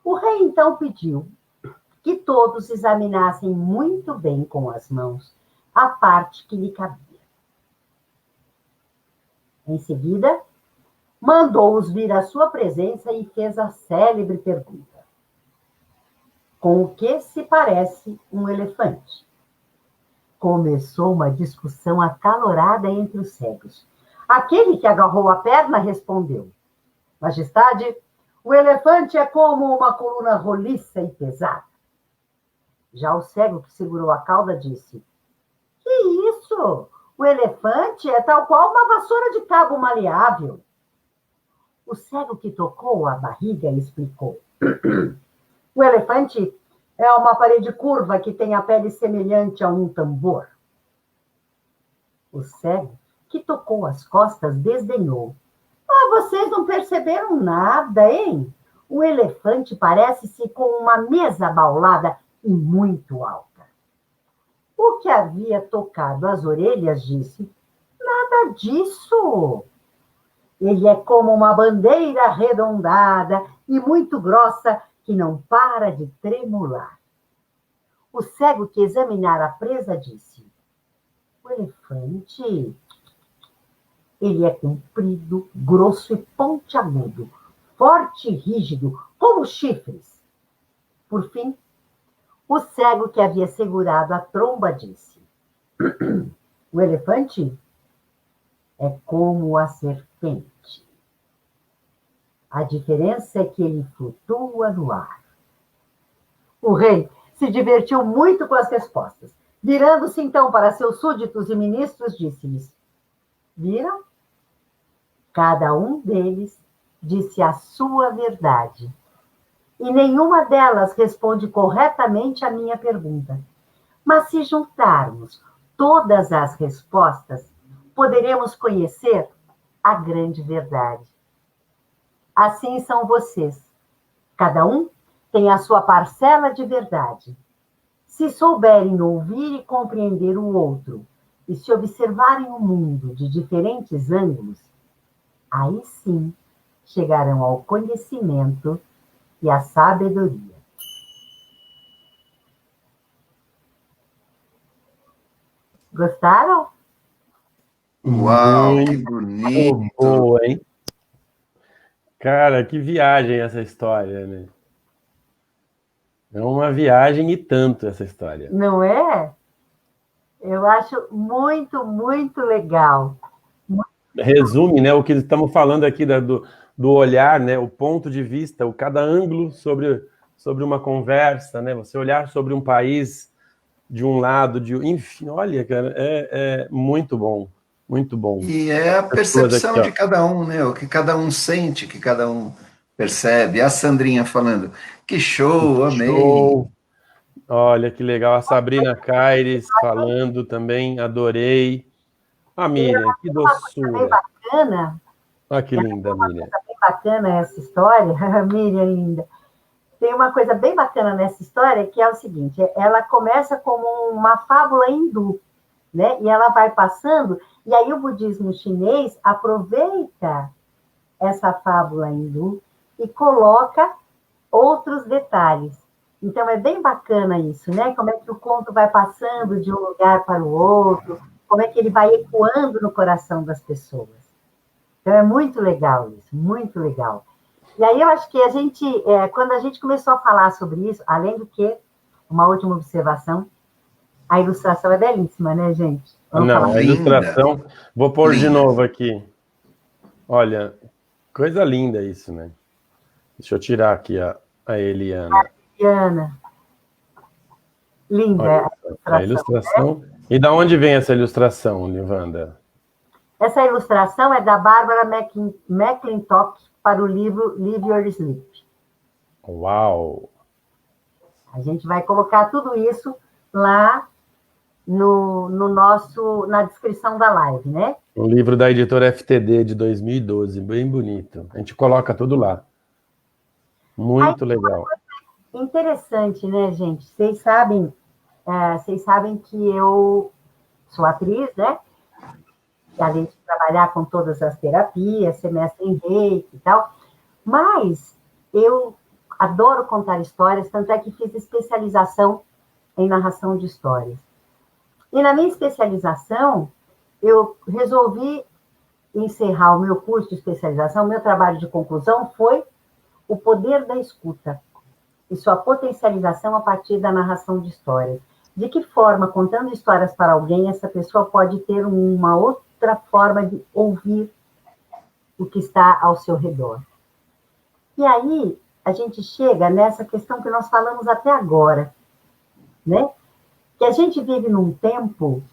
O rei então pediu que todos examinassem muito bem com as mãos a parte que lhe cabia. Em seguida, mandou-os vir à sua presença e fez a célebre pergunta: com o que se parece um elefante? Começou uma discussão acalorada entre os cegos. Aquele que agarrou a perna respondeu: Majestade, o elefante é como uma coluna roliça e pesada. Já o cego que segurou a cauda disse: que isso? O elefante é tal qual uma vassoura de cabo maleável. O cego que tocou a barriga explicou: o elefante é uma parede curva que tem a pele semelhante a um tambor. O cego que tocou as costas desdenhou: vocês não perceberam nada, hein? O elefante parece-se com uma mesa abaulada e muito alta. O que havia tocado as orelhas disse: nada disso. Ele é como uma bandeira arredondada e muito grossa que não para de tremular. O cego que examinara a presa disse: o elefante, ele é comprido, grosso e pontiagudo, forte e rígido, como chifres. Por fim, o cego que havia segurado a tromba disse: o elefante é como a serpente. A diferença é que ele flutua no ar. O rei se divertiu muito com as respostas. Virando-se então para seus súditos e ministros, disse-lhes: viram? Cada um deles disse a sua verdade. E nenhuma delas responde corretamente à minha pergunta. Mas se juntarmos todas as respostas, poderemos conhecer a grande verdade. Assim são vocês. Cada um tem a sua parcela de verdade. Se souberem ouvir e compreender o outro, e se observarem o mundo de diferentes ângulos, aí sim chegarão ao conhecimento e à sabedoria. Gostaram? Uau, que Muito bonito! boa, hein? Cara, que viagem essa história, né? É uma viagem e tanto essa história. Não é? Eu acho muito, muito legal. Resume, né, o que estamos falando aqui do olhar, né, o ponto de vista, o cada ângulo sobre uma conversa, né, você olhar sobre um país de um lado, enfim, olha, cara, é muito bom, muito bom. E é a Pessoas aqui, percepção de ó. cada um, né? O que cada um sente, o que cada um percebe. A Sandrinha falando, que show, amei. Show! Olha que legal, a Sabrina Caires falando também, adorei. A Miriam, que Uma coisa bem doçura. bacana, Olha que linda, Miriam. bem bacana essa história, Miriam linda. Tem uma coisa bem bacana nessa história, que é o seguinte, ela começa como uma fábula hindu, né? E ela vai passando, e aí o budismo chinês aproveita essa fábula hindu e coloca outros detalhes. Então, é bem bacana isso, né? Como é que o conto vai passando de um lugar para o outro, como é que ele vai ecoando no coração das pessoas. Então, é muito legal isso, muito legal. E aí, eu acho que quando a gente começou a falar sobre isso, além do que, uma última observação, a ilustração é belíssima, né, gente? Vamos Não, falar. a Linda, ilustração, vou pôr de linda. novo aqui. Olha, coisa linda isso, né? Deixa eu tirar aqui a Eliana. Diana, linda Olha, a a ilustração. ilustração. E da onde vem essa ilustração, Livanda? Essa ilustração é da Bárbara McClintock para o livro Live Your Sleep. Uau! A gente vai colocar tudo isso lá na descrição da live, né? Um livro da editora FTD de 2012, bem bonito. A gente coloca tudo lá. Muito legal. Interessante, né, gente? Vocês sabem que eu sou atriz, né? Além de trabalhar com todas as terapias, ser mestre em reiki e tal, mas eu adoro contar histórias, tanto é que fiz especialização em narração de histórias. E na minha especialização, eu resolvi encerrar o meu curso de especialização, o meu trabalho de conclusão foi o poder da escuta e sua potencialização a partir da narração de histórias. De que forma, contando histórias para alguém, essa pessoa pode ter uma outra forma de ouvir o que está ao seu redor. E aí, a gente chega nessa questão que nós falamos até agora, né? Que a gente vive num tempo,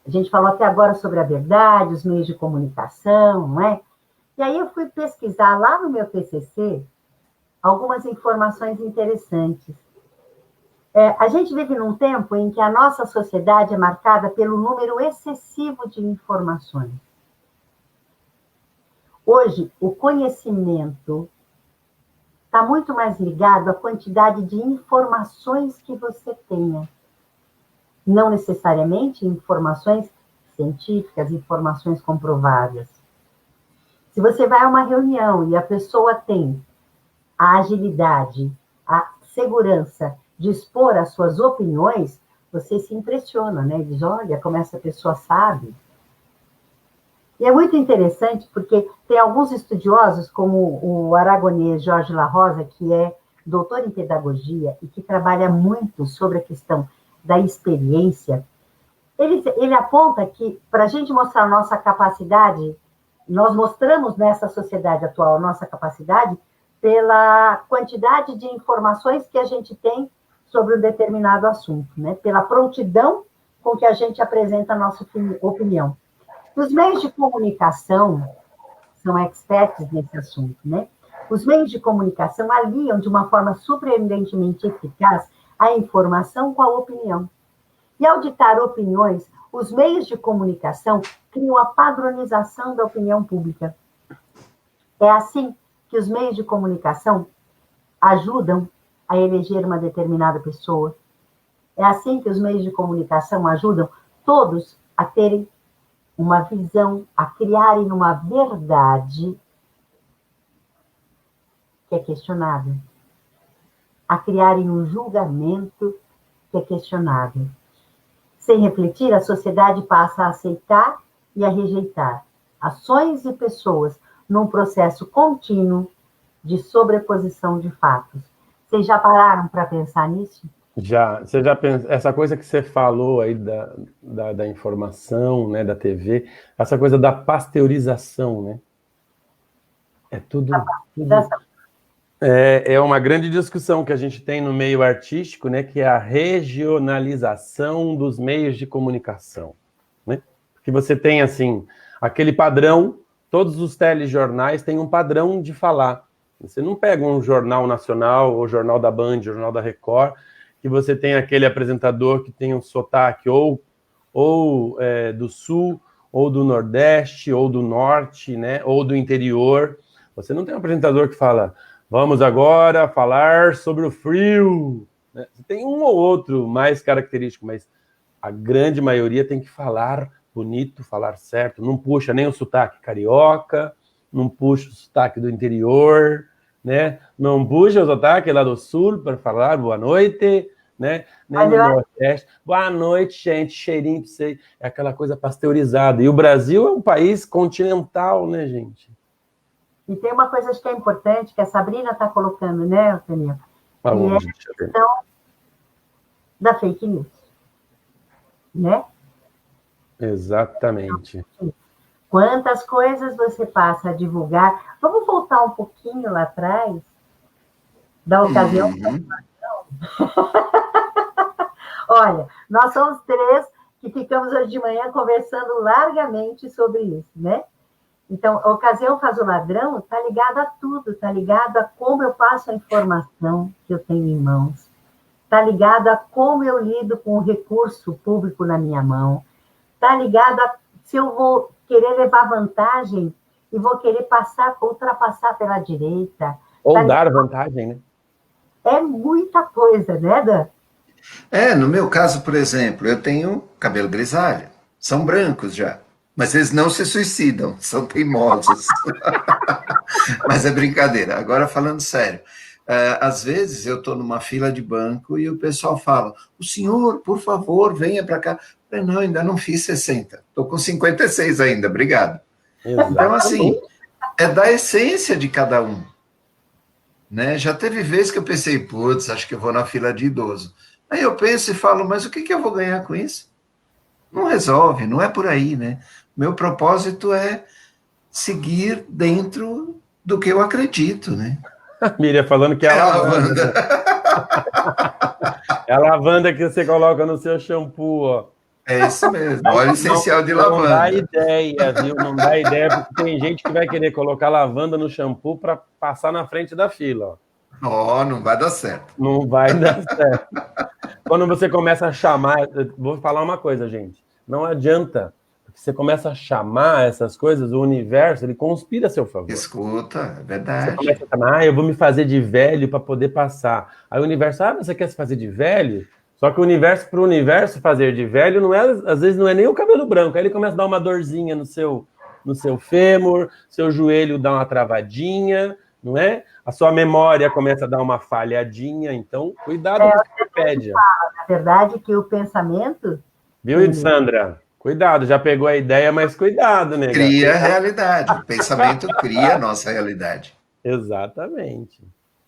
a gente falou até agora sobre a verdade, os meios de comunicação, não é? E aí eu fui pesquisar lá no meu TCC algumas informações interessantes. A gente vive num tempo em que a nossa sociedade é marcada pelo número excessivo de informações. Hoje, o conhecimento está muito mais ligado à quantidade de informações que você tenha. Não necessariamente informações científicas, informações comprovadas. Se você vai a uma reunião e a pessoa tem a agilidade, a segurança de expor as suas opiniões, você se impressiona, né? Diz, olha, como essa pessoa sabe. E é muito interessante porque tem alguns estudiosos, como o aragonês Jorge La Rosa, que é doutor em pedagogia e que trabalha muito sobre a questão da experiência. Ele aponta que, para a gente mostrar a nossa capacidade, nós mostramos nessa sociedade atual a nossa capacidade pela quantidade de informações que a gente tem sobre um determinado assunto, né? Pela prontidão com que a gente apresenta a nossa opinião. Os meios de comunicação são experts nesse assunto, né? Os meios de comunicação aliam de uma forma surpreendentemente eficaz a informação com a opinião. E ao ditar opiniões, os meios de comunicação criam a padronização da opinião pública. É assim que os meios de comunicação ajudam a eleger uma determinada pessoa. É assim que os meios de comunicação ajudam todos a terem uma visão, a criarem uma verdade que é questionável, a criarem um julgamento que é questionável. Sem refletir, a sociedade passa a aceitar e a rejeitar ações e pessoas num processo contínuo de sobreposição de fatos. Vocês já pararam para pensar nisso? Já, você já pensa, essa coisa que você falou aí da informação, né, da TV, essa coisa da pasteurização, né? É tudo é uma grande discussão que a gente tem no meio artístico, né, que é a regionalização dos meios de comunicação, né? Porque você tem, assim, aquele padrão, todos os telejornais têm um padrão de falar. Você não pega um jornal nacional, ou jornal da Band, jornal da Record, que você tem aquele apresentador que tem um sotaque ou do Sul, ou do Nordeste, ou do Norte, né, ou do interior. Você não tem um apresentador que fala, vamos agora falar sobre o frio. Você tem um ou outro mais característico, mas a grande maioria tem que falar bonito, falar certo. Não puxa nem o sotaque carioca, não puxa o sotaque do interior, né? Não puxa o sotaque lá do Sul para falar boa noite, né? Nem no Nordeste. Boa noite, gente, cheirinho para você. É aquela coisa pasteurizada. E o Brasil é um país continental, né, gente? E tem uma coisa que é importante, que a Sabrina está colocando, né, Eugênia? Que é a questão da fake news. Né? Exatamente. Quantas coisas você passa a divulgar. Vamos voltar um pouquinho lá atrás, da ocasião. Olha, nós somos 3 que ficamos hoje de manhã conversando largamente sobre isso, né? Então, a ocasião faz o ladrão está ligado a tudo, está ligado a como eu passo a informação que eu tenho em mãos, está ligado a como eu lido com o recurso público na minha mão, está ligado a se eu vou querer levar vantagem e vou querer ultrapassar pela direita. Ou dar vantagem, né? É muita coisa, né, Dan? No meu caso, por exemplo, eu tenho cabelo grisalho, são brancos já. Mas eles não se suicidam, são teimosos. Mas é brincadeira. Agora, falando sério, às vezes eu estou numa fila de banco e o pessoal fala, o senhor, por favor, venha para cá. Eu falei, não, ainda não fiz 60. Estou com 56 ainda, obrigado. Exatamente. Então, assim, é da essência de cada um. Né? Já teve vezes que eu pensei, putz, acho que eu vou na fila de idoso. Aí eu penso e falo, mas o que eu vou ganhar com isso? Não resolve, não é por aí, né? Meu propósito é seguir dentro do que eu acredito, né? Miriam falando que é a lavanda. É a lavanda que você coloca no seu shampoo, ó. É isso mesmo, óleo essencial de lavanda. Não dá ideia, viu? Não dá ideia, porque tem gente que vai querer colocar lavanda no shampoo para passar na frente da fila, ó. Não vai dar certo. Não vai dar certo. Quando você começa a chamar... Vou falar uma coisa, gente. Não adianta. Porque você começa a chamar essas coisas, o universo, ele conspira a seu favor. Escuta, é verdade. Você começa a chamar, eu vou me fazer de velho para poder passar. Aí o universo, você quer se fazer de velho? Só que o universo, para o universo fazer de velho, não é, às vezes não é nem o cabelo branco. Aí ele começa a dar uma dorzinha no seu fêmur, seu joelho dá uma travadinha, não é? A sua memória começa a dar uma falhadinha. Então, cuidado com o que você pede. Na verdade, que o pensamento... Viu, Sandra? Cuidado, já pegou a ideia, mas cuidado, né? Cria a realidade. O pensamento cria a nossa realidade. Exatamente.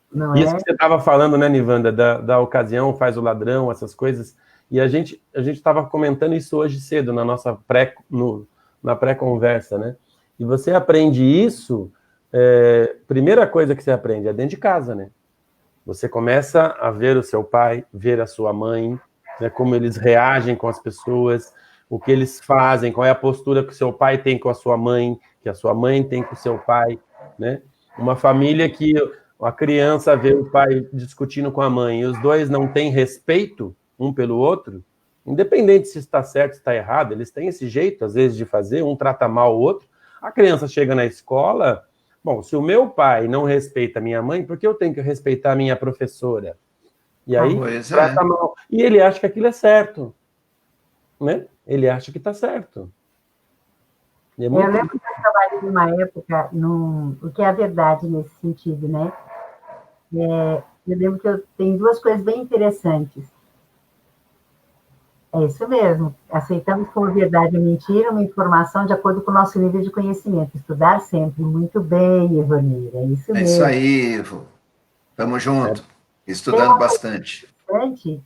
Não Isso é? que você estava falando, né, Nivanda, da ocasião, faz o ladrão, essas coisas. E a gente estava comentando isso hoje cedo, na pré-conversa, né? E você aprende isso, primeira coisa que você aprende é dentro de casa, né? Você começa a ver o seu pai, ver a sua mãe, né, como eles reagem com as pessoas, o que eles fazem, qual é a postura que o seu pai tem com a sua mãe, que a sua mãe tem com o seu pai, né? Uma família que a criança vê o pai discutindo com a mãe e os dois não têm respeito um pelo outro, independente se está certo, se está errado, eles têm esse jeito, às vezes, de fazer, um trata mal o outro. A criança chega na escola, bom, se o meu pai não respeita a minha mãe, por que eu tenho que respeitar a minha professora? E aí, trata mal. E ele acha que aquilo é certo, né? Ele acha que está certo. Eu lembro que eu trabalhei numa época, o que é a verdade nesse sentido, né? Eu lembro que eu tenho duas coisas bem interessantes. É isso mesmo. Aceitamos como verdade ou mentira uma informação de acordo com o nosso nível de conhecimento. Estudar sempre. Muito bem, Ivonira. É isso É isso mesmo. aí, Ivo. Tamo junto. Tem Estudando uma coisa bastante. interessante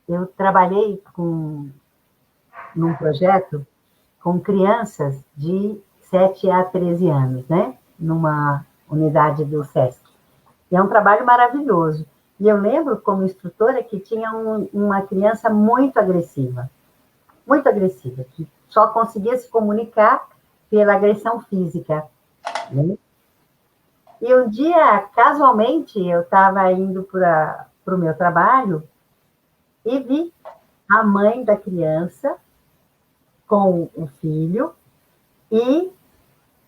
eu trabalhei num projeto com crianças de 7 a 13 anos, né? Numa unidade do SESC. E é um trabalho maravilhoso. E eu lembro, como instrutora, que tinha uma criança muito agressiva, que só conseguia se comunicar pela agressão física, né? E um dia, casualmente, eu estava indo para o meu trabalho e vi a mãe da criança com o filho e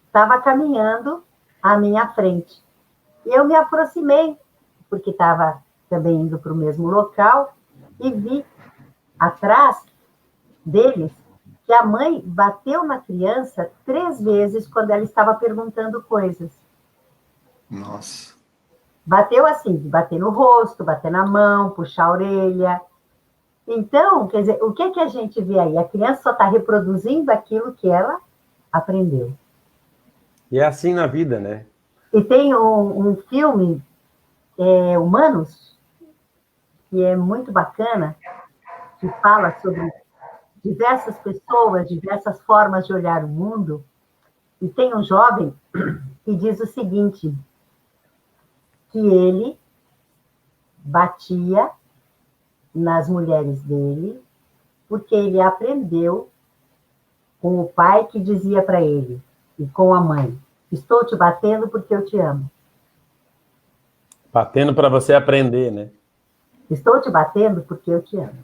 estava caminhando à minha frente. E eu me aproximei, porque estava também indo para o mesmo local, e vi atrás deles que a mãe bateu na criança 3 vezes quando ela estava perguntando coisas. Nossa. Bateu assim, bater no rosto, bater na mão, puxar a orelha. Então, quer dizer, o que a gente vê aí? A criança só está reproduzindo aquilo que ela aprendeu. E é assim na vida, né? E tem um filme, Humanos, que é muito bacana, que fala sobre diversas pessoas, diversas formas de olhar o mundo, e tem um jovem que diz o seguinte, que ele batia nas mulheres dele, porque ele aprendeu com o pai que dizia para ele, e com a mãe, estou te batendo porque eu te amo. Batendo para você aprender, né? Estou te batendo porque eu te amo.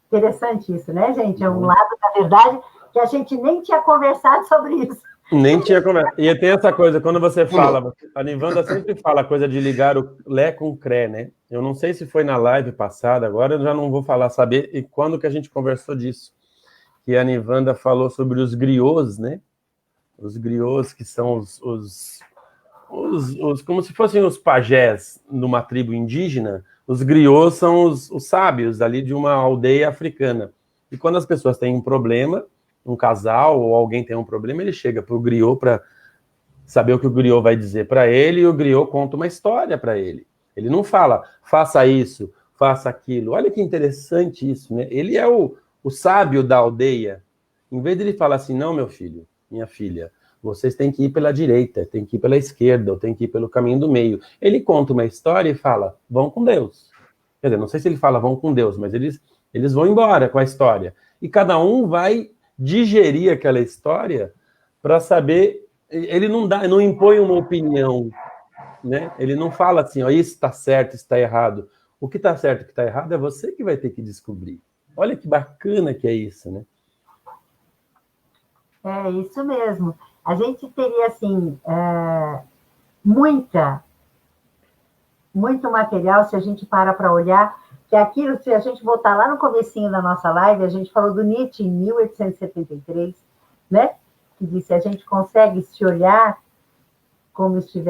Interessante isso, né, gente? É um lado da verdade que a gente nem tinha conversado sobre isso. Nem tinha conversa. E tem essa coisa, quando você fala, a Nivanda sempre fala a coisa de ligar o Lé com o Cré, né? Eu não sei se foi na live passada, agora eu já não vou falar, saber, e quando que a gente conversou disso. Que a Nivanda falou sobre os griots, né? Os griots que são os como se fossem os pajés numa tribo indígena, os griots são os sábios ali de uma aldeia africana. E quando as pessoas têm um problema, um casal ou alguém tem um problema, ele chega para o griot para saber o que o griot vai dizer para ele, e o griot conta uma história para ele. Ele não fala, faça isso, faça aquilo. Olha que interessante isso, né? Ele é o sábio da aldeia. Em vez de ele falar assim, não, meu filho, minha filha, vocês têm que ir pela direita, têm que ir pela esquerda, ou têm que ir pelo caminho do meio. Ele conta uma história e fala, vão com Deus. Quer dizer, não sei se ele fala, vão com Deus, mas eles vão embora com a história. E cada um vai digerir aquela história para saber. Ele não impõe uma opinião, né? Ele não fala assim, ó, isso está certo, isso está errado. O que está certo e o que está errado é você que vai ter que descobrir. Olha que bacana que é isso, né? É isso mesmo. A gente teria, assim, muito material se a gente para olhar, que aquilo, se a gente voltar lá no comecinho da nossa live, a gente falou do Nietzsche em 1873, né? Que disse, a gente consegue se olhar como se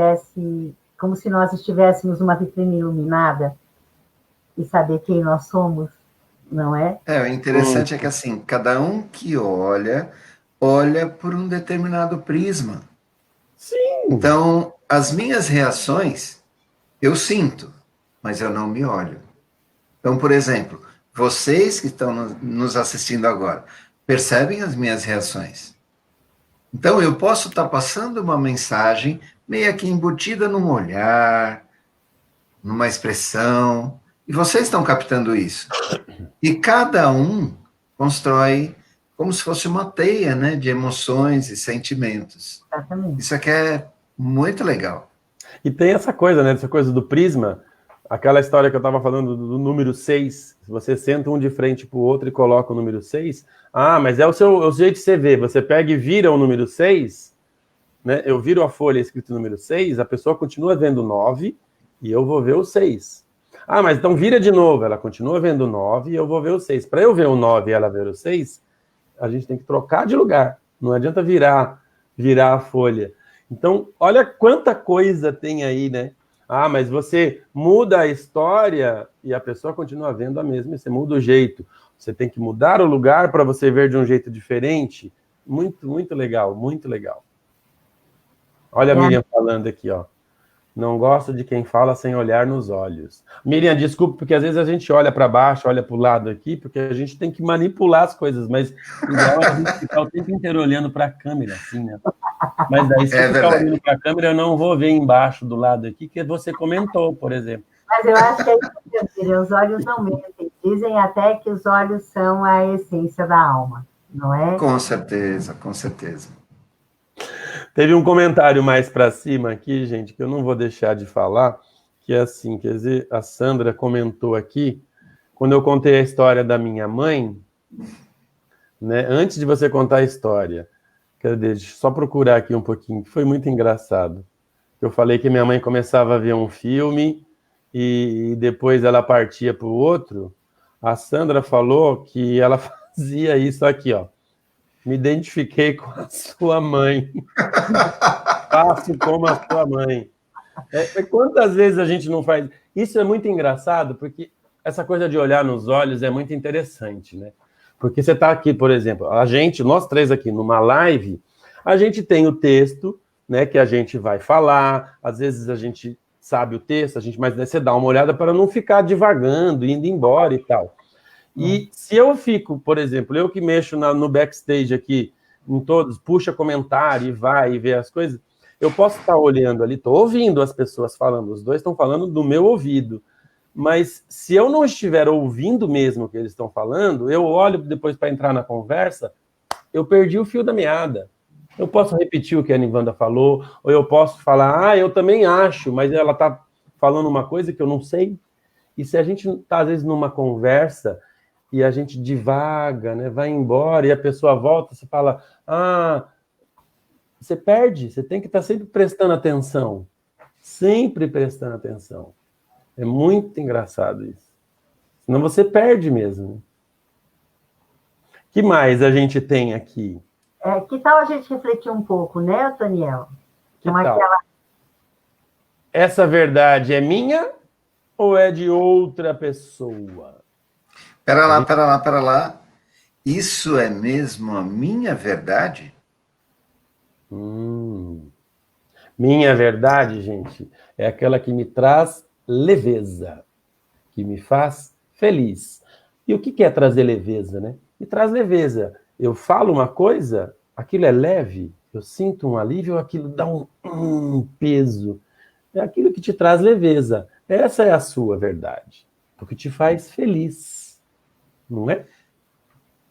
nós estivéssemos numa vitrine iluminada e saber quem nós somos, não é? O interessante é que, assim, cada um que olha por um determinado prisma. Sim. Então, as minhas reações, eu sinto, mas eu não me olho. Então, por exemplo, vocês que estão nos assistindo agora, percebem as minhas reações. Então, eu posso estar passando uma mensagem meio que embutida num olhar, numa expressão, e vocês estão captando isso. E cada um constrói como se fosse uma teia, né, de emoções e sentimentos. Exatamente. Isso aqui é muito legal. E tem essa coisa, né, essa coisa do prisma, aquela história que eu estava falando do número 6, se você senta um de frente para o outro e coloca o número 6, mas é o jeito de você ver, você pega e vira o número 6, né, eu viro a folha escrito número 6, a pessoa continua vendo 9 e eu vou ver o 6. Mas então vira de novo, ela continua vendo o 9 e eu vou ver o 6. Para eu ver o 9 e ela ver o 6, a gente tem que trocar de lugar, não adianta virar a folha. Então, olha quanta coisa tem aí, né? Ah, mas você muda a história e a pessoa continua vendo a mesma, você muda o jeito. Você tem que mudar o lugar para você ver de um jeito diferente. Muito, muito legal, muito legal. Olha a Miriam falando aqui, ó. Não gosto de quem fala sem olhar nos olhos. Miriam, desculpe, porque às vezes a gente olha para baixo, olha para o lado aqui, porque a gente tem que manipular as coisas, mas o ideal é a gente ficar o tempo inteiro olhando para a câmera, assim, né? Mas daí, se eu ficar olhando para a câmera, eu não vou ver embaixo do lado aqui, que você comentou, por exemplo. Mas eu acho que é isso, Miriam, os olhos não mentem. Dizem até que os olhos são a essência da alma, não é? Com certeza, com certeza. Teve um comentário mais para cima aqui, gente, que eu não vou deixar de falar, que é assim, quer dizer, a Sandra comentou aqui, quando eu contei a história da minha mãe, né, antes de você contar a história, quer dizer, deixa eu só procurar aqui um pouquinho, que foi muito engraçado. Eu falei que minha mãe começava a ver um filme e depois ela partia para o outro. A Sandra falou que ela fazia isso aqui, ó. Me identifiquei com a sua mãe. Faço como a sua mãe. Quantas vezes a gente não faz? Isso é muito engraçado, porque essa coisa de olhar nos olhos é muito interessante, né? Porque você está aqui, por exemplo, nós três aqui numa live, a gente tem o texto, né, que a gente vai falar, às vezes a gente sabe o texto, mas você dá uma olhada para não ficar divagando, indo embora e tal. E se eu fico, por exemplo, eu que mexo no backstage aqui, em todos, puxa comentário e vai e vê as coisas, eu posso estar olhando ali, estou ouvindo as pessoas falando, os dois estão falando do meu ouvido, mas se eu não estiver ouvindo mesmo o que eles estão falando, eu olho depois para entrar na conversa, eu perdi o fio da meada. Eu posso repetir o que a Nivanda falou, ou eu posso falar, eu também acho, mas ela está falando uma coisa que eu não sei. E se a gente está, às vezes, numa conversa e a gente divaga, né, vai embora e a pessoa volta, você fala, você perde, você tem que estar sempre prestando atenção. Sempre prestando atenção. É muito engraçado isso. Senão você perde mesmo. Né? Que mais a gente tem aqui? Que tal a gente refletir um pouco, né, Toniel? Que tal? Essa verdade é minha ou é de outra pessoa? Pera lá. Isso é mesmo a minha verdade? Minha verdade, gente, é aquela que me traz leveza, que me faz feliz. E o que é trazer leveza, né? Me traz leveza. Eu falo uma coisa, aquilo é leve, eu sinto um alívio, aquilo dá um peso. É aquilo que te traz leveza. Essa é a sua verdade, porque te faz feliz, não é?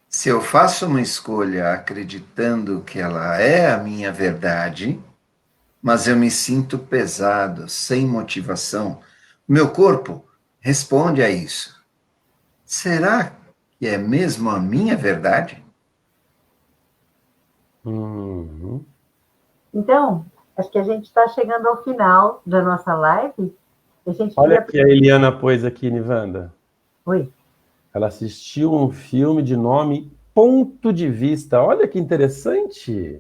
Se eu faço uma escolha acreditando que ela é a minha verdade, mas eu me sinto pesado, sem motivação, meu corpo responde a isso. Será que é mesmo a minha verdade? Então, acho que a gente está chegando ao final da nossa live. Olha aqui, a Eliana pôs aqui, Nivanda. Oi. Ela assistiu um filme de nome Ponto de Vista. Olha que interessante.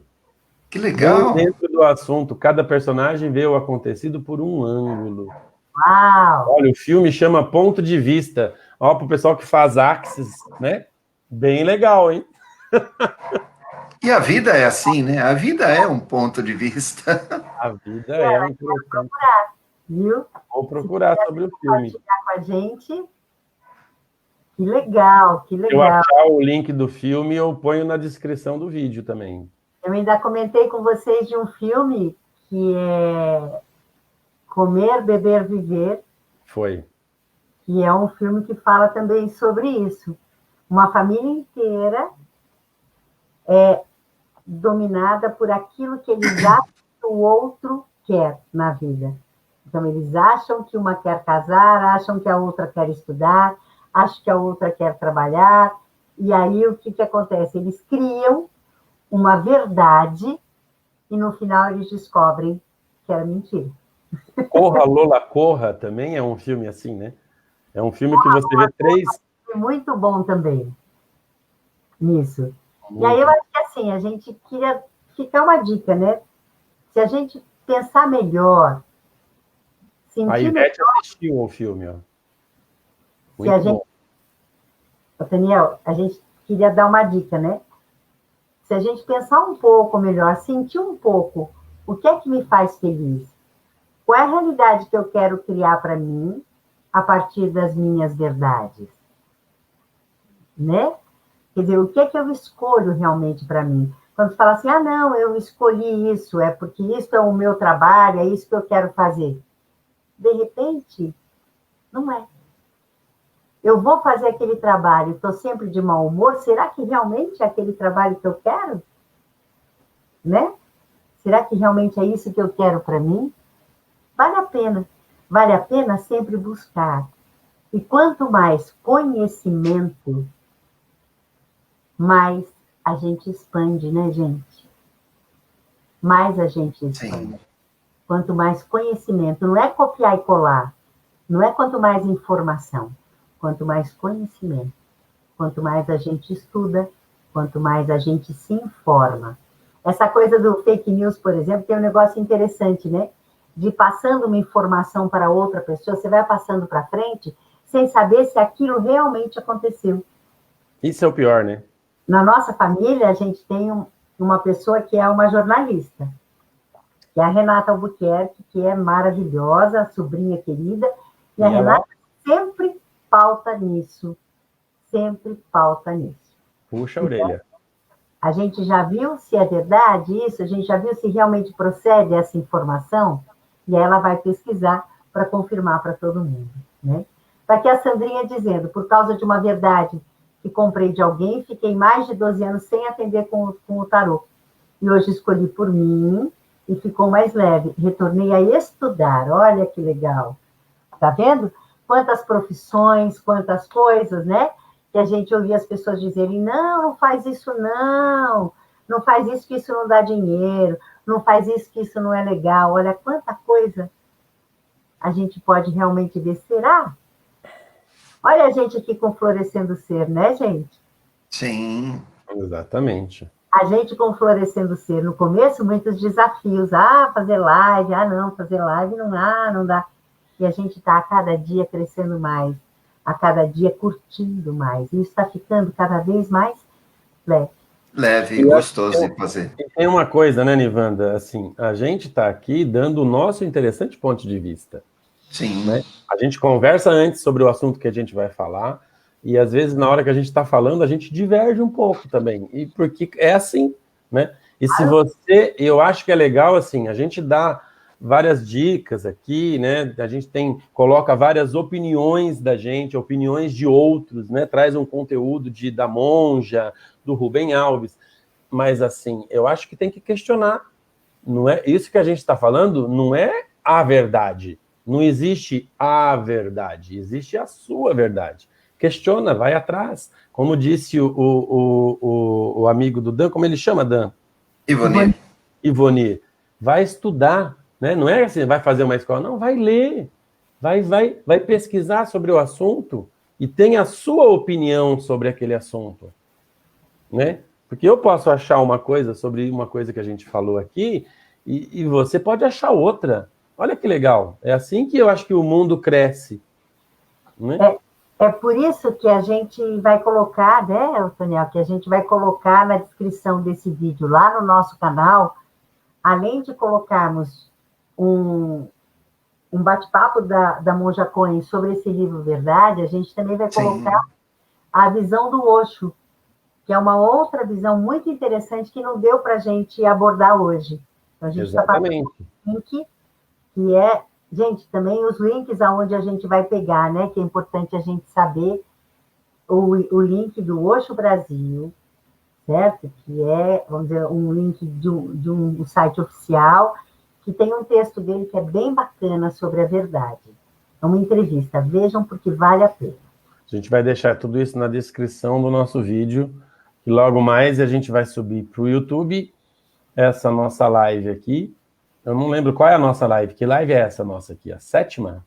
Que legal. Bem dentro do assunto, cada personagem vê o acontecido por um ângulo. Uau! Olha, o filme chama Ponto de Vista. Ó, para o pessoal que faz Axis, né? Bem legal, hein? E a vida é assim, né? A vida é um ponto de vista. A vida é interessante. Viu? Vou procurar sobre o filme. Com a gente. Que legal, que legal. Se eu achar o link do filme, eu ponho na descrição do vídeo também. Eu ainda comentei com vocês de um filme que é Comer, Beber, Viver. Foi. Que é um filme que fala também sobre isso. Uma família inteira é dominada por aquilo que eles acham que o outro quer na vida. Então, eles acham que uma quer casar, acham que a outra quer estudar, acham que a outra quer trabalhar, e aí o que acontece? Eles criam uma verdade e no final eles descobrem que era mentira. Corra, Lola, Corra também é um filme assim, né? É um filme que você vê três... É muito bom também. Isso. E aí eu acho que assim, a gente queria ficar uma dica, né? Se a gente pensar melhor, A sentir Ivete melhor, assistiu o filme, ó. se a Muito gente... bom. Ô, Daniel, a gente queria dar uma dica, né? Se a gente pensar um pouco melhor, sentir um pouco o que é que me faz feliz, qual é a realidade que eu quero criar para mim a partir das minhas verdades, né? Quer dizer, o que é que eu escolho realmente para mim? Quando fala assim, ah, não, eu escolhi isso, é porque isso é o meu trabalho, é isso que eu quero fazer. De repente, não é. Eu vou fazer aquele trabalho, estou sempre de mau humor, será que realmente é aquele trabalho que eu quero? Né? Será que realmente é isso que eu quero para mim? Vale a pena. Vale a pena sempre buscar. E quanto mais conhecimento, mais a gente expande, né, gente? Mais a gente expande. Sim. Quanto mais conhecimento, não é copiar e colar, não é quanto mais informação, quanto mais conhecimento, quanto mais a gente estuda, quanto mais a gente se informa. Essa coisa do fake news, por exemplo, tem um negócio interessante, né? De passando uma informação para outra pessoa, você vai passando para frente, sem saber se aquilo realmente aconteceu. Isso é o pior, né? Na nossa família, a gente tem uma pessoa que é uma jornalista, que é a Renata Albuquerque, que é maravilhosa, sobrinha querida, e a Renata sempre pauta nisso, sempre pauta nisso. Puxa a orelha. A gente já viu se é verdade isso, a gente já viu se realmente procede essa informação, e aí ela vai pesquisar para confirmar para todo mundo, né? Está aqui a Sandrinha dizendo, por causa de uma verdade que comprei de alguém, fiquei mais de 12 anos sem atender com o tarô. E hoje escolhi por mim e ficou mais leve. Retornei a estudar, olha que legal. Tá vendo? Quantas profissões, quantas coisas, né? Que a gente ouvia as pessoas dizerem, não, não faz isso não, não faz isso que isso não dá dinheiro, não faz isso que isso não é legal. Olha quanta coisa a gente pode realmente ver. Será? Olha a gente aqui com Florescendo Ser, né, gente? Sim. Exatamente. A gente com Florescendo Ser, no começo, muitos desafios. Ah, fazer live, ah, não, fazer live não dá. E a gente está a cada dia crescendo mais, a cada dia curtindo mais. E isso está ficando cada vez mais leve. Leve e gostoso de fazer. Tem uma coisa, né, Nivanda? Assim, a gente está aqui dando o nosso interessante ponto de vista. Sim. Né? A gente conversa antes sobre o assunto que a gente vai falar, e às vezes, na hora que a gente está falando, a gente diverge um pouco também. E porque é assim, né? E se você... Eu acho que é legal, assim, a gente dá várias dicas aqui, né? A gente coloca várias opiniões da gente, opiniões de outros, né? Traz um conteúdo da Monja, do Rubem Alves. Mas, assim, eu acho que tem que questionar. Não é isso que a gente está falando, não é a verdade. Não existe a verdade, existe a sua verdade. Questiona, vai atrás. Como disse o amigo do Dan, como ele chama, Dan? Ivonir. Ivonir. Vai estudar, né? Não é assim, vai fazer uma escola, não, vai ler, vai pesquisar sobre o assunto e tem a sua opinião sobre aquele assunto, né? Porque eu posso achar uma coisa sobre uma coisa que a gente falou aqui e você pode achar outra. Olha que legal. É assim que eu acho que o mundo cresce. Né? É por isso que a gente vai colocar, né, Daniel, que a gente vai colocar na descrição desse vídeo lá no nosso canal, além de colocarmos um bate-papo da Monja Coen sobre esse livro Verdade, a gente também vai colocar a visão do Osho, que é uma outra visão muito interessante que não deu para a gente abordar hoje. Então, a gente está passando um link, que é, gente, também os links aonde a gente vai pegar, né, que é importante a gente saber, o link do Osho Brasil, certo? Que é, vamos dizer, um link de um site oficial, que tem um texto dele que é bem bacana sobre a verdade. É uma entrevista, vejam porque vale a pena. A gente vai deixar tudo isso na descrição do nosso vídeo, e logo mais a gente vai subir para o YouTube essa nossa live aqui. Eu não lembro qual é a nossa live. Que live é essa nossa aqui? A 7ª?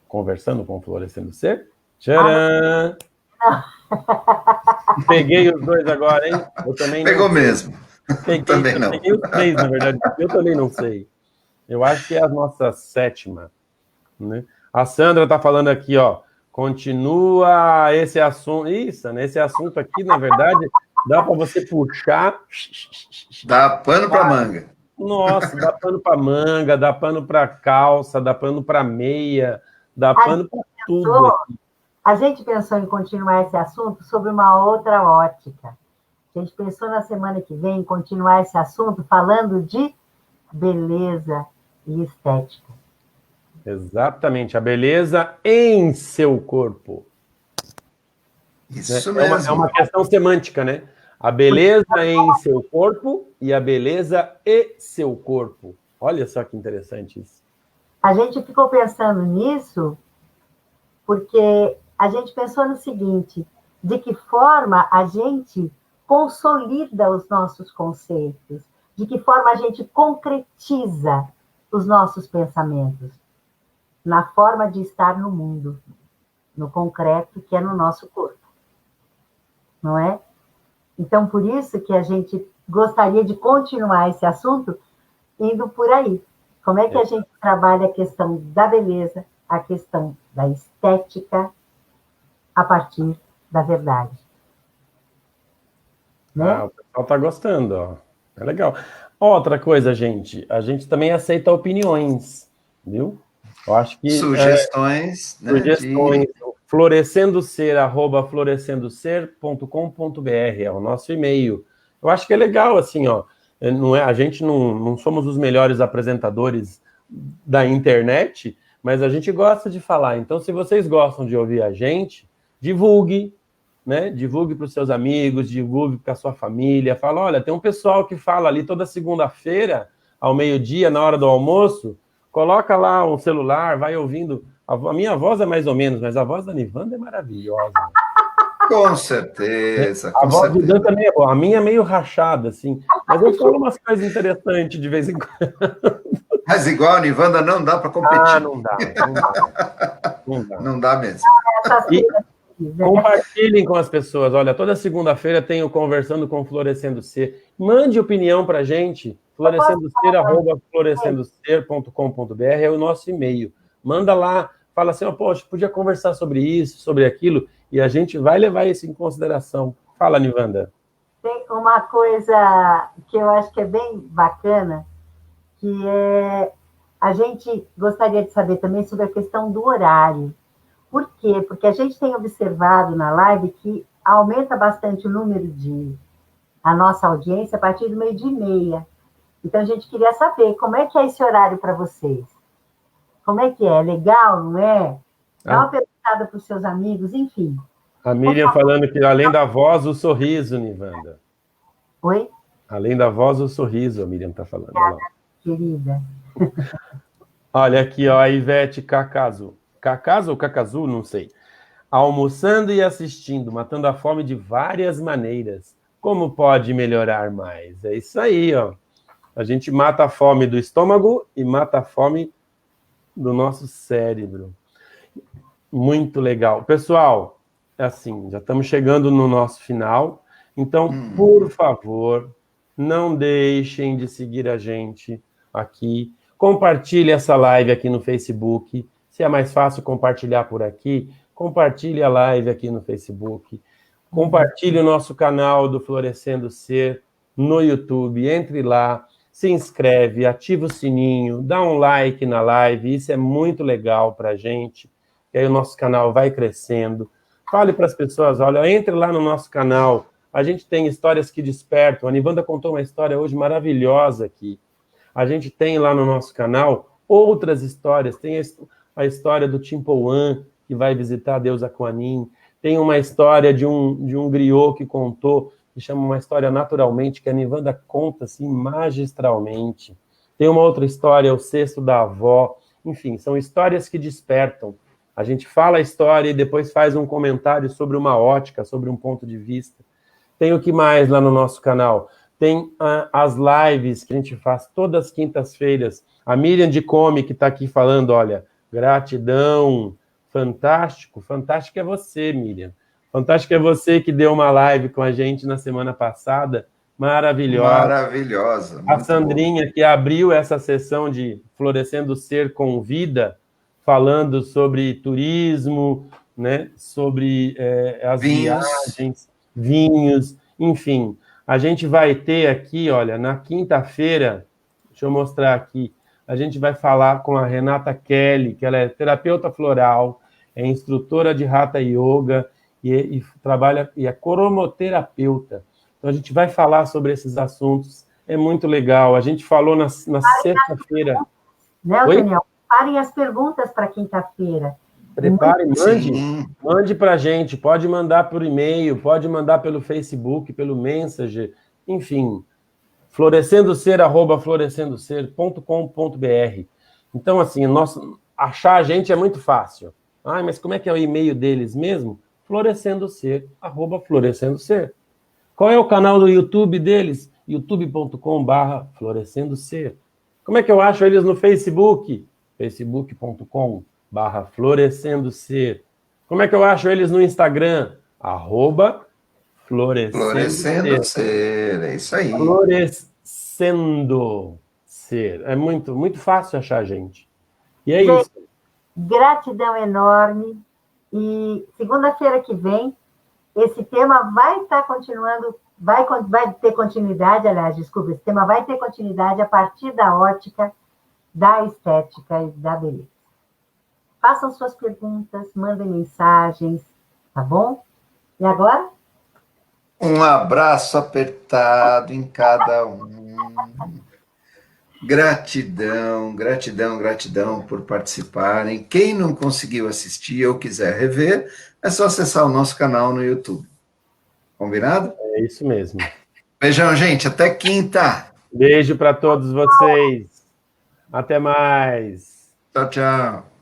Conversando com o Florescendo Ser? Tcharam! Peguei os dois agora, hein? Eu também pegou mesmo. Também não. Peguei os 3, na verdade. Eu também não sei. Eu acho que é a nossa 7ª, né? A Sandra está falando aqui, ó. Continua esse assunto. Isso, né? Esse assunto aqui, na verdade, dá para você puxar. Dá pano para manga. Nossa, dá pano para manga, dá pano para calça, dá pano para meia, dá pano para tudo aqui. A gente pensou em continuar esse assunto sobre uma outra ótica. A gente pensou na semana que vem em continuar esse assunto falando de beleza e estética. Exatamente, a beleza em seu corpo. Isso mesmo. É uma questão semântica, né? A beleza em seu corpo e a beleza e seu corpo. Olha só que interessante isso. A gente ficou pensando nisso porque a gente pensou no seguinte, de que forma a gente consolida os nossos conceitos, de que forma a gente concretiza os nossos pensamentos na forma de estar no mundo, no concreto que é no nosso corpo. Não é? Então, por isso que a gente gostaria de continuar esse assunto indo por aí. Como é que a gente trabalha a questão da beleza, a questão da estética, a partir da verdade. Né? O pessoal está gostando, ó. É legal. Outra coisa, gente, a gente também aceita opiniões, viu? Eu acho que... Sugestões, né, sugestões. florescendoser@florescendoser.com.br é o nosso e-mail. Eu acho que é legal, assim, ó. A gente não somos os melhores apresentadores da internet, mas a gente gosta de falar. Então, se vocês gostam de ouvir a gente, divulgue, né? Divulgue para os seus amigos, divulgue para a sua família. Fala, olha, tem um pessoal que fala ali toda segunda-feira, ao meio-dia, na hora do almoço, coloca lá um celular, vai ouvindo. A minha voz é mais ou menos, mas a voz da Nivanda é maravilhosa. Com certeza. A voz do Dan também é boa. A minha é meio rachada, assim. Mas eu falo umas coisas interessantes de vez em quando. Mas igual a Nivanda não dá para competir. Não dá. Não dá mesmo. E compartilhem com as pessoas. Olha, toda segunda-feira tenho Conversando com Florescendo Ser. Mande opinião para a gente. florescendoser@florescendoser.com.br é o nosso e-mail. Manda lá. Fala assim, poxa, podia conversar sobre isso, sobre aquilo, e a gente vai levar isso em consideração. Fala, Nivanda. Tem uma coisa que eu acho que é bem bacana, que é a gente gostaria de saber também sobre a questão do horário. Por quê? Porque a gente tem observado na live que aumenta bastante o número a nossa audiência a partir do 12:30. Então, a gente queria saber como é que é esse horário para vocês. Como é que é? Legal, não é? Dá uma perguntada para os seus amigos, enfim. A Miriam falando que além da voz, o sorriso, Nivanda. Oi? Além da voz, o sorriso, a Miriam está falando. Querida. Olha aqui, ó, a Ivete Cacazu. Cacazu ou Cacazu, não sei. Almoçando e assistindo, matando a fome de várias maneiras. Como pode melhorar mais? É isso aí, ó. A gente mata a fome do estômago e mata a fome do nosso cérebro. Muito legal. Pessoal, assim, já estamos chegando no nosso final. Então, por favor, não deixem de seguir a gente aqui. Compartilhe essa live aqui no Facebook. Se é mais fácil compartilhar por aqui, compartilhe a live aqui no Facebook. Compartilhe o nosso canal do Florescendo Ser no YouTube. Entre lá, se inscreve, ativa o sininho, dá um like na live. Isso é muito legal para a gente. E aí o nosso canal vai crescendo. Fale para as pessoas, olha, entre lá no nosso canal. A gente tem histórias que despertam. A Nivanda contou uma história hoje maravilhosa aqui. A gente tem lá no nosso canal outras histórias. Tem a história do Timpoan, que vai visitar a deusa Kuan Yin. Tem uma história de um griot que contou, que chama Uma História Naturalmente, que a Nivanda conta assim, magistralmente. Tem uma outra história, O Cesto da Avó. Enfim, são histórias que despertam. A gente fala a história e depois faz um comentário sobre uma ótica, sobre um ponto de vista. Tem o que mais lá no nosso canal? Tem as lives que a gente faz todas as quintas-feiras. A Miriam de Come, que está aqui falando, olha, gratidão, fantástico. Fantástico é você, Miriam. Fantástico é você que deu uma live com a gente na semana passada maravilhosa. Maravilhosa. A Sandrinha, que abriu essa sessão de Florescendo Ser com Vida, falando sobre turismo, né? Sobre as viagens, vinhos, enfim. A gente vai ter aqui, olha, na quinta-feira, deixa eu mostrar aqui, a gente vai falar com a Renata Kelly, que ela é terapeuta floral, é instrutora de Hatha Yoga e trabalha e é cromoterapeuta. Então a gente vai falar sobre esses assuntos. É muito legal. A gente falou na sexta-feira. Né, Daniel? Preparem as perguntas para quinta-feira. Prepare, mande para a gente. Pode mandar por e-mail, pode mandar pelo Facebook, pelo Messenger, enfim. florescendoser@florescendoser.com.br. Então, assim, achar a gente é muito fácil. Mas como é que é o e-mail deles mesmo? florescendoser@florescendoser. Qual é o canal do YouTube deles? youtube.com/florescendoser. Como é que eu acho eles no Facebook? facebook.com/florescendoser. Como é que eu acho eles no Instagram? @florescendoser. É isso aí. Florescendo Ser. É muito, muito fácil achar a gente. E é isso. Gratidão enorme. E segunda-feira que vem, esse tema vai estar continuando, vai ter continuidade, aliás, desculpa, esse tema vai ter continuidade a partir da ótica da estética e da beleza. Façam suas perguntas, mandem mensagens, tá bom? E agora? Um abraço apertado em cada um. Gratidão, gratidão, gratidão por participarem. Quem não conseguiu assistir ou quiser rever, é só acessar o nosso canal no YouTube. Combinado? É isso mesmo. Beijão, gente. Até quinta. Beijo para todos vocês. Até mais. Tchau, tchau.